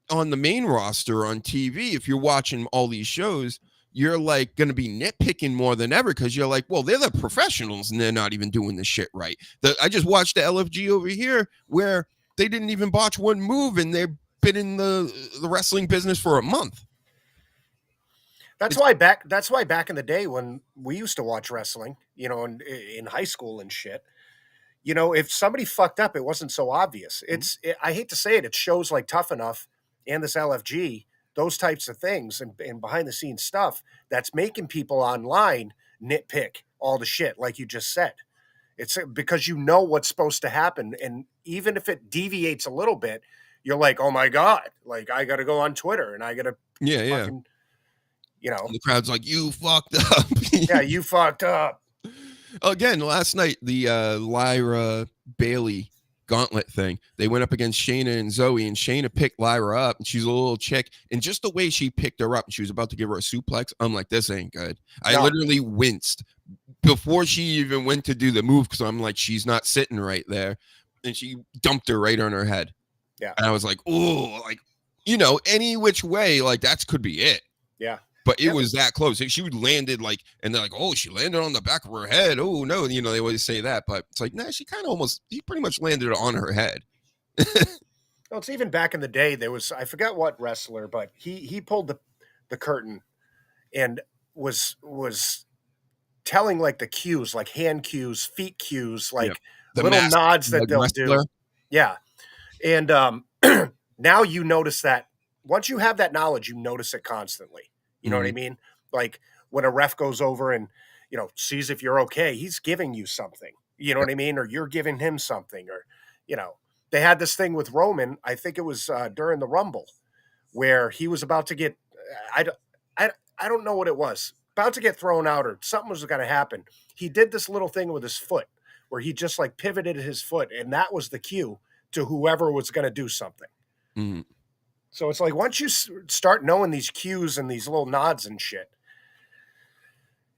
on the main roster on TV, if you're watching all these shows, you're like going to be nitpicking more than ever because you're like, well, they're the professionals and they're not even doing this shit right. I just watched the LFG over here where they didn't even botch one move and they've been in the wrestling business for a month. That's why back in the day when we used to watch wrestling, you know, in high school and shit, you know, if somebody fucked up, it wasn't so obvious. I hate to say it, it shows like Tough Enough and this LFG, those types of things and behind the scenes stuff that's making people online nitpick all the shit, like you just said. It's because you know what's supposed to happen. And even if it deviates a little bit, you're like, oh my God, like I got to go on Twitter and I got to, fucking, you know, and the crowd's like, you fucked up. Yeah, you fucked up. Again, last night, the Lyra Bailey gauntlet thing, they went up against Shayna and Zoe, and Shayna picked Lyra up, and she's a little chick, and just the way she picked her up and she was about to give her a suplex, I'm like, this ain't good. I literally winced before she even went to do the move because I'm like, she's not sitting right there, and she dumped her right on her head. Yeah, and I was like, oh, like, you know, any which way, like that could be it. Yeah. But it was that close. She landed like, and they're like, oh, she landed on the back of her head. Oh, no. You know, they always say that. But it's like, nah, she pretty much landed on her head. Well, it's even back in the day, there was, I forgot what wrestler, but he pulled the curtain and was telling like the cues, like hand cues, feet cues, like little nods that they'll do. Yeah. And now you notice that once you have that knowledge, you notice it constantly. You know what I mean? Like when a ref goes over and, you know, sees if you're okay, he's giving you something, you know what I mean? Or you're giving him something, or, you know, they had this thing with Roman. I think it was during the Rumble where he was about to get. I, don't- I don't know what it was. About to get thrown out or something was going to happen. He did this little thing with his foot where he just like pivoted his foot, and that was the cue to whoever was going to do something. Mhm. So it's like once you start knowing these cues and these little nods and shit,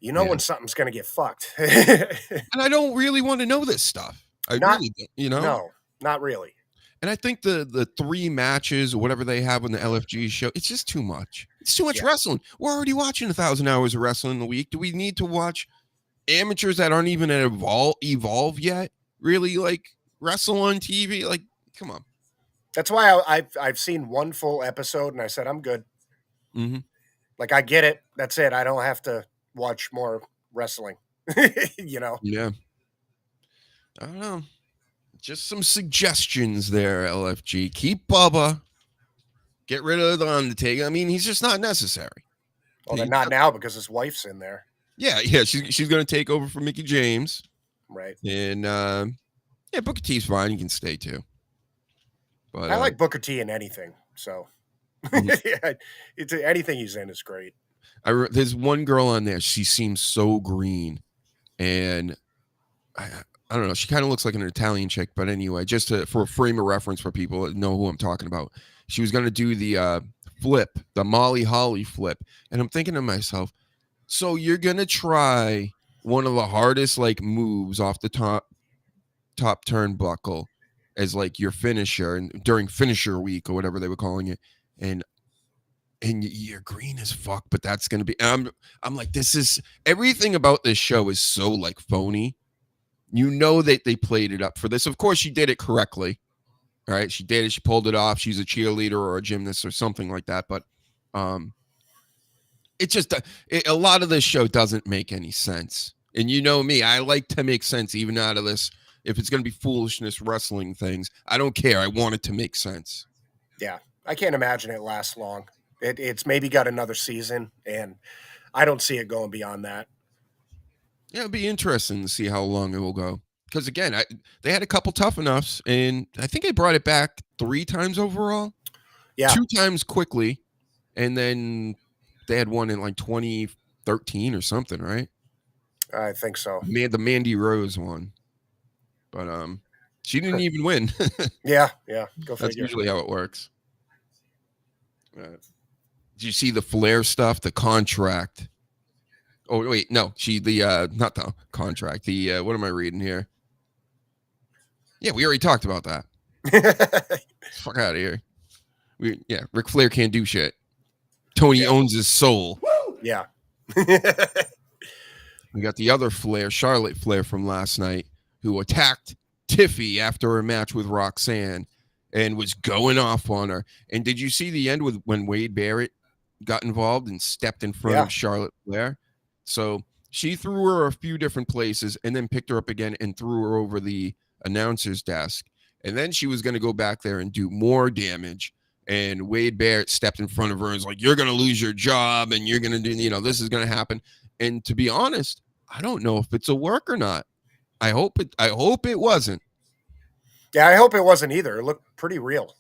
you know Yeah. when something's going to get fucked. And I don't really want to know this stuff. I really don't, you know? No, not really. And I think the 3 matches or whatever they have on the LFG show, it's just too much. It's too much wrestling. We're already watching 1,000 hours of wrestling a week. Do we need to watch amateurs that aren't even evolve yet? Really, like, wrestle on TV? Like, come on. That's why I've seen one full episode and I said I'm good. Mm-hmm. Like I get it. That's it. I don't have to watch more wrestling. You know. Yeah. I don't know. Just some suggestions there, LFG. Keep Bubba. Get rid of the Undertaker. I mean, he's just not necessary. Well, they're not now because his wife's in there. Yeah. She's going to take over for Mickey James. Right. And yeah, Booker T's fine. He can stay too. But I like Booker T in anything. So yeah, anything he's in is great. there's one girl on there. She seems so green, and I don't know. She kind of looks like an Italian chick, but anyway, just for a frame of reference for people that know who I'm talking about. She was going to do the flip, the Molly Holly flip, and I'm thinking to myself, so you're going to try one of the hardest like moves off the top turnbuckle as like your finisher, and during finisher week or whatever they were calling it, and you're green as fuck, but that's going to be, I'm like, this is, everything about this show is so like phony. You know that they played it up for this. Of course, she did it correctly. All right. She did it. She pulled it off. She's a cheerleader or a gymnast or something like that. But it just, a lot of this show doesn't make any sense. And you know me, I like to make sense even out of this. If it's going to be foolishness, wrestling things, I don't care. I want it to make sense. Yeah. I can't imagine it lasts long. It's maybe got another season, and I don't see it going beyond that. Yeah, it'll be interesting to see how long it will go. Because again, they had a couple tough enoughs, and I think they brought it back 3 times overall. Yeah. 2 times quickly, and then they had one in like 2013 or something, right? I think so. The Mandy Rose one. But she didn't even win. Yeah. Go That's figure. usually how it works. Did you see the Flair stuff? The contract. Oh wait, no. Not the contract. The what am I reading here? Yeah, we already talked about that. Fuck out of here. Ric Flair can't do shit. Tony owns his soul. Yeah. We got the other Flair, Charlotte Flair from last night, who attacked Tiffy after her match with Roxanne and was going off on her. And did you see the end with when Wade Barrett got involved and stepped in front of Charlotte Flair? So she threw her a few different places and then picked her up again and threw her over the announcer's desk. And then she was going to go back there and do more damage. And Wade Barrett stepped in front of her and was like, you're going to lose your job and you're going to do, this is going to happen. And to be honest, I don't know if it's a work or not. I hope it wasn't. Yeah, I hope it wasn't either. It looked pretty real.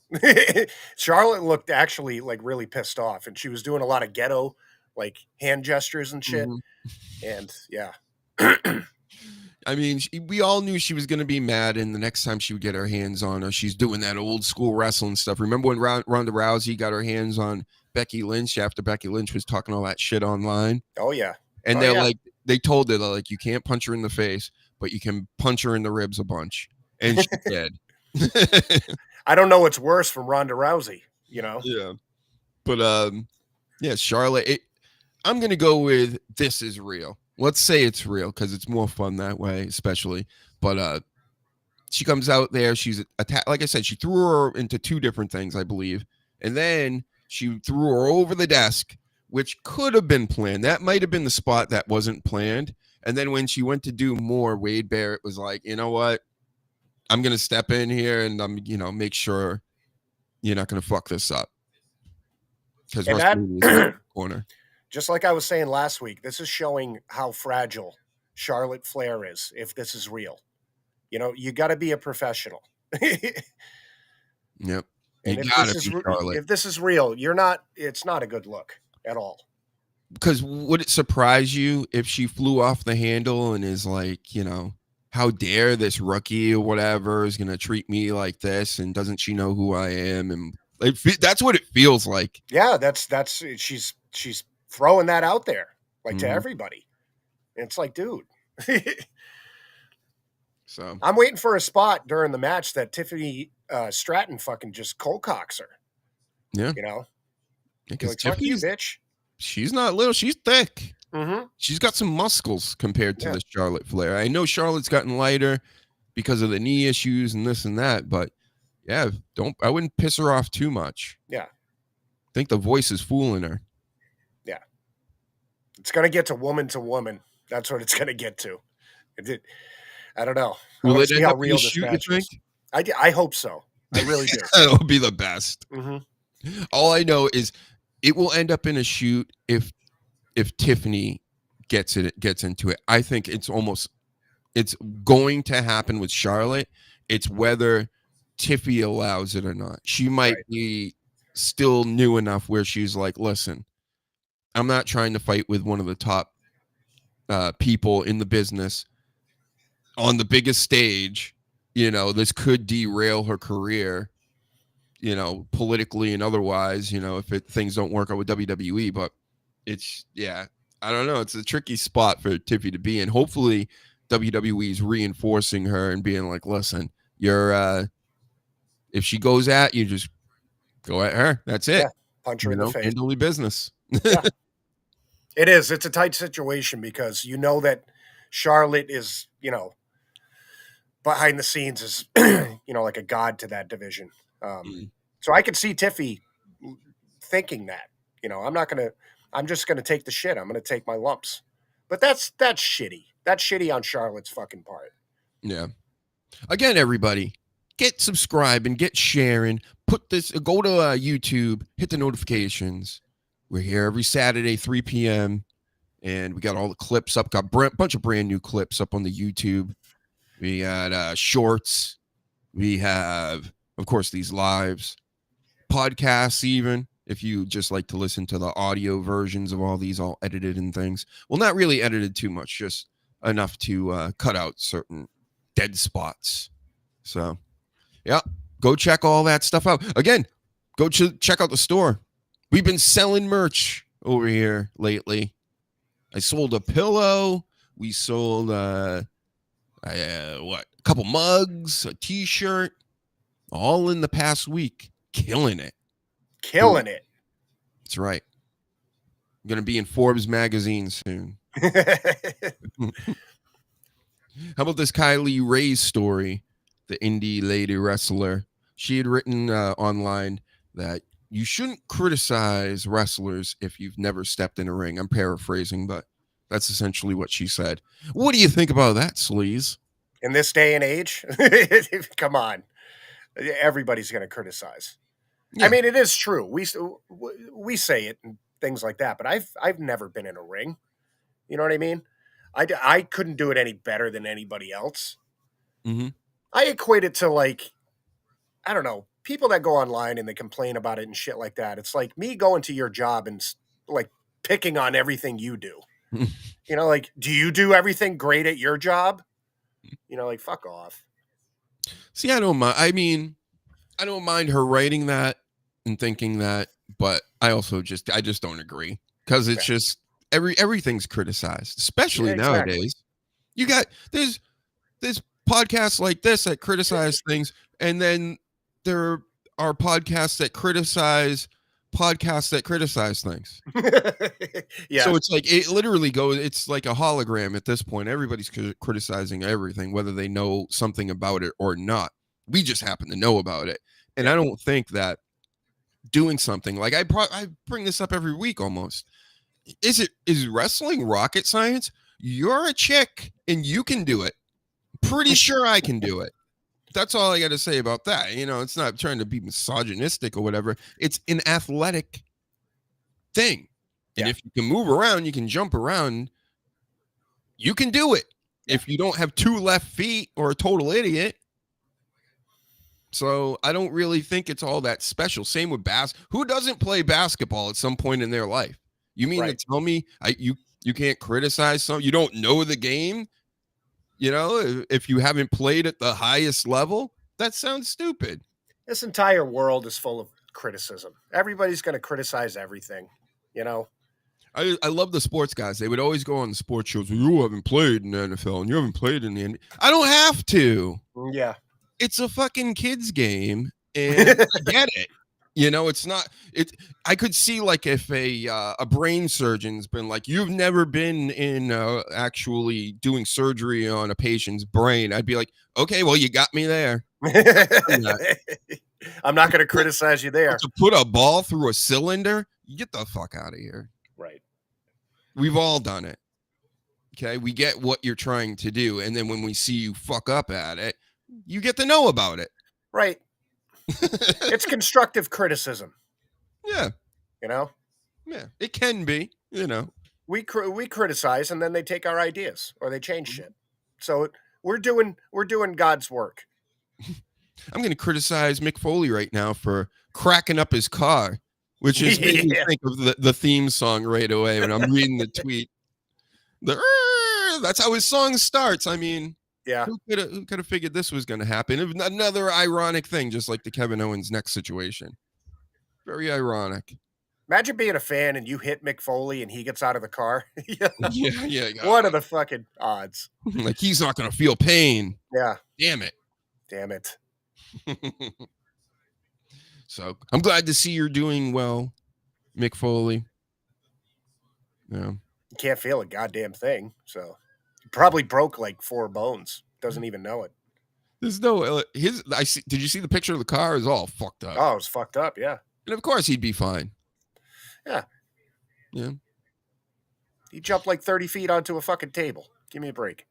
Charlotte looked actually like really pissed off, and she was doing a lot of ghetto like hand gestures and shit. Mm-hmm. And yeah. I mean, we all knew she was going to be mad, and the next time she would get her hands on her, she's doing that old school wrestling stuff. Remember when Ronda Rousey got her hands on Becky Lynch after Becky Lynch was talking all that shit online? Oh, yeah. And they told her, like, you can't punch her in the face, but you can punch her in the ribs a bunch. And she did. I don't know what's worse from Ronda Rousey, Yeah. But, Charlotte, I'm going to go with this is real. Let's say it's real because it's more fun that way, especially. But she comes out there. She's attacked. Like I said, she threw her into 2 different things, I believe. And then she threw her over the desk, which could have been planned. That might have been the spot that wasn't planned. And then when she went to do more, Wade Barrett was like, you know what? I'm going to step in here and I'm, make sure you're not going to fuck this up. Because corner. Just like I was saying last week, this is showing how fragile Charlotte Flair is if this is real. You got to be a professional. Yep. And You gotta be Charlotte. if this is real, it's not a good look at all. Because would it surprise you if she flew off the handle and is like, how dare this rookie or whatever is going to treat me like this, and doesn't she know who I am? And that's what it feels like. Yeah, that's she's throwing that out there like to Mhm. everybody. And it's like, dude. So I'm waiting for a spot during the match that Tiffany Stratton fucking just cold cocks her. yeah, You know? because Like, fuck you, Tiffany's bitch. she's not little, she's thick. Mm-hmm. She's got some muscles compared to Yeah. the Charlotte Flair. I know Charlotte's gotten lighter because of the knee issues and this and that, but yeah, I wouldn't piss her off too much. Yeah. I think the voice is fooling her. Yeah. It's gonna get to woman. That's what it's gonna get to. I don't know. Will it end up in a shoot, you think? I hope so. I really do. It'll be the best. Mm-hmm. All I know is it will end up in a shoot if Tiffany gets into it. I think it's going to happen with Charlotte. It's whether Tiffy allows it or not. She might be still new enough where she's like, listen, I'm not trying to fight with one of the top people in the business on the biggest stage. This could derail her career, politically and otherwise, if things don't work out with WWE. But I don't know. It's a tricky spot for Tiffy to be in. Hopefully WWE is reinforcing her and being like, listen, you're if she goes at you, just go at her. That's it. Yeah, punch her in the face. Handle business. Yeah. It is. It's a tight situation because you know that Charlotte is, behind the scenes is, like a god to that division. So I could see Tiffy thinking that, I'm just going to take the shit. I'm going to take my lumps. But that's shitty. That's shitty on Charlotte's fucking part. Yeah. Again, everybody, get subscribed and get sharing. Go to YouTube, hit the notifications. We're here every Saturday, 3 p.m. And we got all the clips up. Got a bunch of brand new clips up on the YouTube. We got shorts. We have, of course, these lives, podcasts even, if you just like to listen to the audio versions of all these all edited and things. Well, not really edited too much, just enough to cut out certain dead spots. So, yeah, go check all that stuff out. Again, go check out the store. We've been selling merch over here lately. I sold a pillow. We sold a couple mugs, a t-shirt, all in the past week. Killing it. That's right. I'm going to be in Forbes magazine soon. How about this Kylie Ray's story, the indie lady wrestler? She had written online that you shouldn't criticize wrestlers if you've never stepped in a ring. I'm paraphrasing, but that's essentially what she said. What do you think about that, Sleaze? In this day and age, come on. Everybody's going to criticize. Yeah. I mean, it is true. We say it and things like that, but I've never been in a ring. You know what I mean? I couldn't do it any better than anybody else. Mm-hmm. I equate it to like, I don't know, people that go online and they complain about it and shit like that. It's like me going to your job and like picking on everything you do. Like, do you do everything great at your job? Like, fuck off. See, I don't mind. I mean, I don't mind her writing that and thinking that, but I just don't agree because it's just everything's criticized, especially nowadays. You got there's podcasts like this that criticize things, and then there are podcasts that criticize things. Yeah. So it's like it literally goes. It's like a hologram at this point. Everybody's criticizing everything, whether they know something about it or not. We just happen to know about it, and I don't think that doing something like I bring this up every week almost. Is wrestling rocket science? You're a chick and you can do it. Pretty sure I can do it. That's all I got to say about that. It's not trying to be misogynistic or whatever. It's an athletic thing. And if you can move around, you can jump around, you can do it. If you don't have two left feet or a total idiot. So I don't really think it's all that special. Same with who doesn't play basketball at some point in their life? You mean to tell me you can't criticize some? You don't know the game? You know, if you haven't played at the highest level? That sounds stupid. This entire world is full of criticism. Everybody's going to criticize everything, you know? I love the sports guys. They would always go on the sports shows. Well, you haven't played in the NFL and you haven't played in the NBA. I don't have to. Yeah. It's a fucking kids game, and I get it. You know, it's not it. I could see like if a brain surgeon's been like, you've never been in actually doing surgery on a patient's brain. I'd be like, okay, well, you got me there. I'm not going to criticize you there. To put a ball through a cylinder, get the fuck out of here. Right. We've all done it. Okay, we get what you're trying to do, and then when we see you fuck up at it, you get to know about it. Right. It's constructive criticism. Yeah. You know? Yeah, it can be, you know. We criticize, and then they take our ideas or they change shit. So we're doing God's work. I'm going to criticize Mick Foley right now for cracking up his car, which is making me think of the theme song right away when I'm reading the tweet. That's how his song starts. I mean, yeah. Who could have figured this was going to happen? Another ironic thing, just like the Kevin Owens next situation. Very ironic. Imagine being a fan and you hit Mick Foley and he gets out of the car. Yeah. What are the fucking odds? Like, he's not going to feel pain. Yeah. Damn it. So I'm glad to see you're doing well, Mick Foley. Yeah. You can't feel a goddamn thing. So he probably broke like 4 bones. Doesn't even know it. There's no did you see the picture of the car? It's all fucked up. Oh, it's fucked up, yeah. And of course he'd be fine. Yeah. Yeah. He jumped like 30 feet onto a fucking table. Give me a break.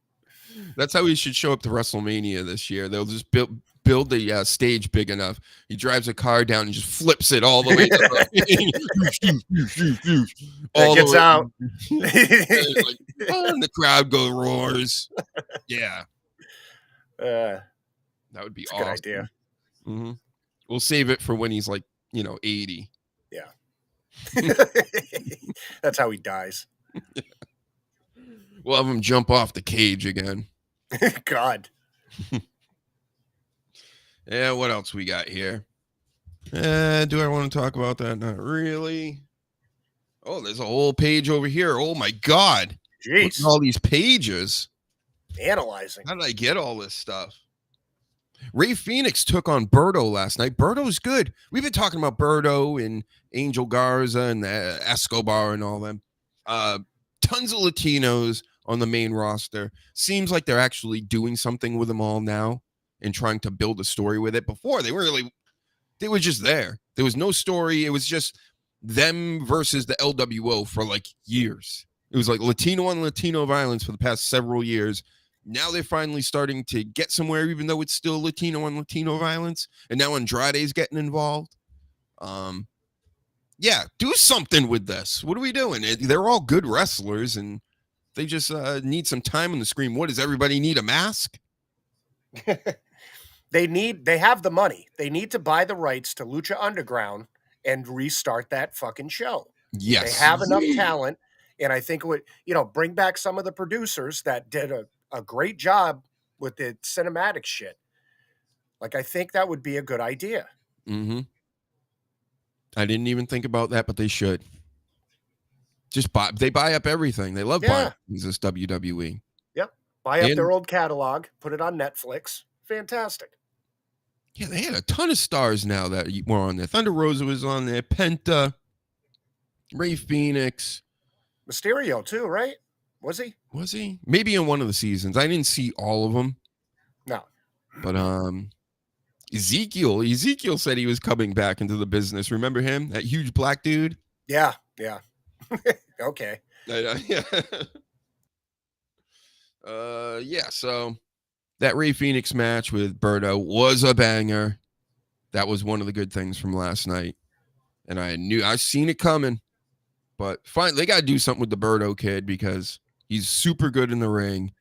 That's how he should show up to WrestleMania this year. They'll just build the stage big enough. He drives a car down and just flips it all the way All gets out. And the crowd roars. Yeah. That would be awesome. Good idea. Mm-hmm. We'll save it for when he's like, 80. Yeah. That's how he dies. We'll have him jump off the cage again. God. Yeah, what else we got here? Do I want to talk about that? Not really. Oh, there's a whole page over here. Oh my God. Jeez. Look at all these pages. Analyzing. How did I get all this stuff? Ray Phoenix took on Berto last night. Berto's good. We've been talking about Berto and Angel Garza and Escobar and all them. Tons of Latinos on the main roster. Seems like they're actually doing something with them all now and trying to build a story with it. Before, they were just there. There was no story. It was just them versus the LWO for like years. It was like Latino on Latino violence for the past several years. Now they're finally starting to get somewhere, even though it's still Latino on Latino violence. And now Andrade's getting involved. Yeah, do something with this. What are we doing? They're all good wrestlers, and they just need some time on the screen. What, does everybody need a mask? They have the money. They need to buy the rights to Lucha Underground and restart that fucking show. Yes. They have enough talent, and I think it would, bring back some of the producers that did a great job with the cinematic shit. Like, I think that would be a good idea. Mm-hmm. I didn't even think about that, but they should. Just they buy up everything. They love buying things, this WWE. Yep. Buy up their old catalog, put it on Netflix. Fantastic. Yeah, they had a ton of stars now that were on there. Thunder Rosa was on there. Penta. Ray Phoenix. Mysterio too, right? Was he? Was he? Maybe in one of the seasons. I didn't see all of them. No. But Ezekiel said he was coming back into the business. Remember him? That huge black dude? Yeah. Okay. Yeah. So that Ray Phoenix match with Berto was a banger. That was one of the good things from last night. And I've seen it coming. But fine, they got to do something with the Berto kid because he's super good in the ring.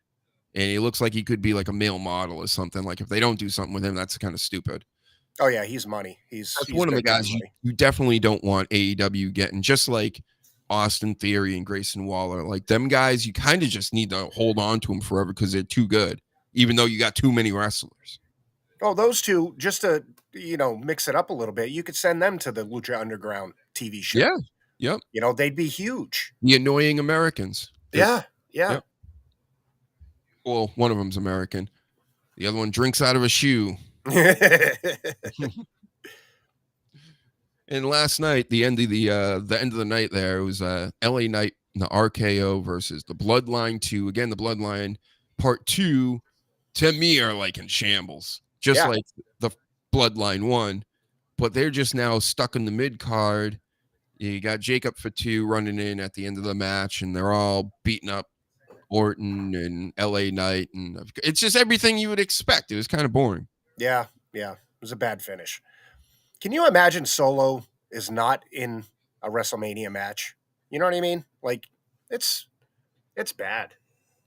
And he looks like he could be like a male model or something. Like, if they don't do something with him, that's kind of stupid. Oh yeah, he's money. He's one of the big time guys money. you definitely don't want AEW getting, just like Austin Theory and Grayson Waller. Like them guys, you kind of just need to hold on to them forever because they're too good, even though you got too many wrestlers. Oh, those two, just to mix it up a little bit, you could send them to the Lucha Underground TV show. Yeah. Yep. They'd be huge. The Annoying Americans. Yeah. Yep. Well, one of them's American. The other one drinks out of a shoe. And last night, the end of the night there, it was LA Knight and the RKO versus the Bloodline 2. Again, the Bloodline Part 2 to me are like in shambles. Just like the Bloodline 1. But they're just now stuck in the mid card. You got Jacob Fatu running in at the end of the match, and they're all beating up Orton and LA Knight, and it's just everything you would expect. It was kind of boring. Yeah. It was a bad finish. Can you imagine Solo is not in a WrestleMania match? You know what I mean? Like, it's bad.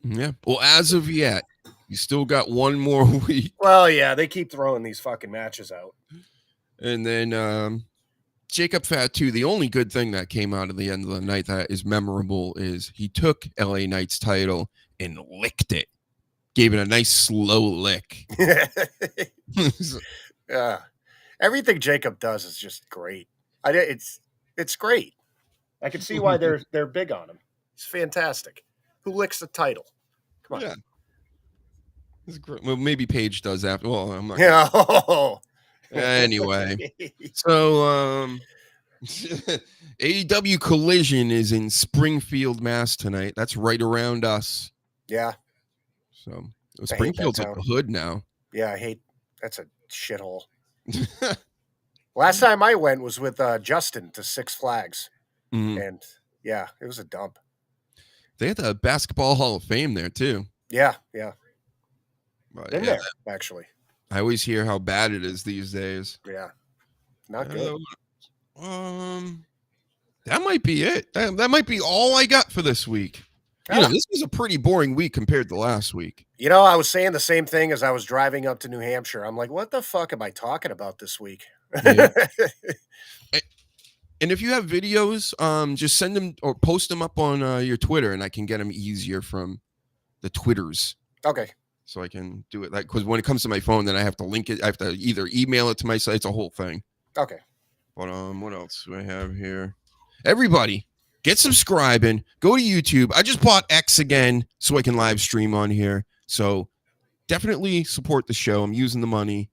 Yeah. Well, as of yet, you still got one more week. Well, yeah, they keep throwing these fucking matches out. And then Jacob Fatu, the only good thing that came out of the end of the night that is memorable is he took LA Knight's title and licked it. Gave it a nice slow lick. Yeah. Everything Jacob does is just great. It's great. I can see why they're big on him. It's fantastic. Who licks the title? Come on. Yeah. It's great. Well, maybe Paige does after. Well, I'm not. Yeah. Anyway, so AEW Collision is in Springfield, Mass tonight. That's right around us. Yeah. So Springfield's like the hood now. Yeah, that's a shithole. Last time I went was with Justin to Six Flags. And yeah, it was a dump. They had the Basketball Hall of Fame there too. Yeah. But, Been there, actually. I always hear how bad it is these days. Yeah. Not good. That might be it. That might be all I got for this week. This was a pretty boring week compared to last week. I was saying the same thing as I was driving up to New Hampshire. I'm like, what the fuck am I talking about this week? Yeah. And if you have videos, just send them or post them up on your Twitter, and I can get them easier from the Twitters. Okay. So I can do it because when it comes to my phone, then I have to link it. I have to either email it to my site. It's a whole thing. Okay. But what else do I have here? Everybody, get subscribing. Go to YouTube. I just bought X again so I can live stream on here. So definitely support the show. I'm using the money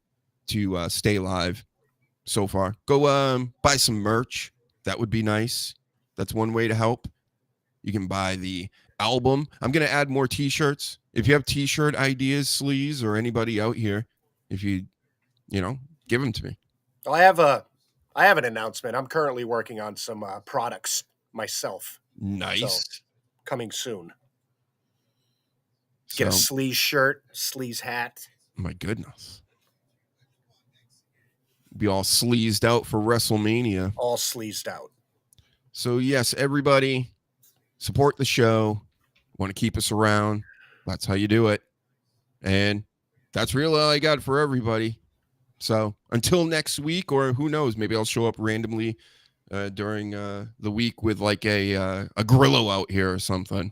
to stay live so far. Go buy some merch. That would be nice. That's one way to help. You can buy the album. I'm going to add more t-shirts. If you have t-shirt ideas, Sleaze, or anybody out here, if you give them to me. Well, I have an announcement. I'm currently working on some products myself. Nice. So, coming soon. Get a Sleaze shirt, Sleaze hat. My goodness. Be all sleazed out for WrestleMania. All sleazed out. So yes, everybody support the show. Want to keep us around? That's how you do it. And that's really all I got for everybody. So until next week, or who knows, maybe I'll show up randomly during the week with like a Grillo out here or something.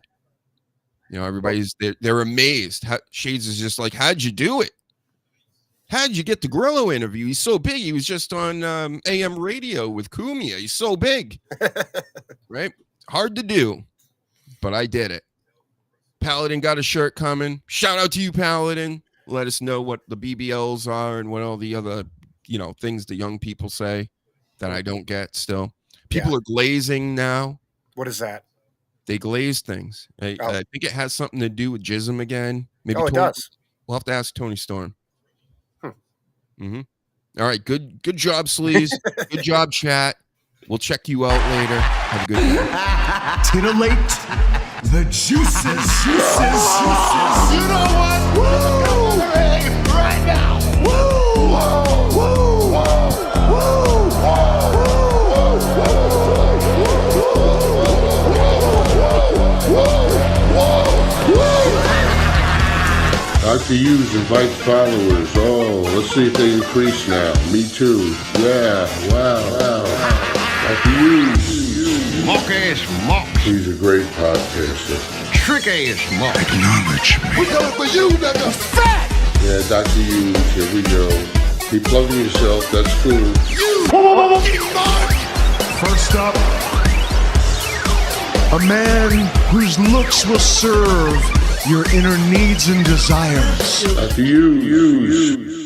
Everybody's they're amazed. Shades is just like, how'd you do it? How'd you get the Grillo interview? He's so big. He was just on AM radio with Cumia. He's so big. Right? Hard to do, but I did it. Paladin got a shirt coming. Shout out to you, Paladin. Let us know what the BBLs are and what all the other, things the young people say that I don't get still. People are glazing now. What is that? They glaze things. I think it has something to do with jism again. Maybe it does. We'll have to ask Tony Storm. Mm-hmm. All right. Good job, Sleaze. Good job, chat. We'll check you out later. Have a good day. Titillate the juices. You know what? Woo! Right now. Woo! Woo! Woo! Dr. Hughes invites followers. Oh, let's see if they increase now. Me too. Yeah, wow. Dr. Hughes. Mock-ass mock. He's a great podcaster. Trick-ass mock. Acknowledge me. We got it for you, nigga. Fat! Yeah, Dr. Hughes, here we go. Keep plugging yourself, that's cool. First up, a man whose looks will serve your inner needs and desires. Dr. Hughes.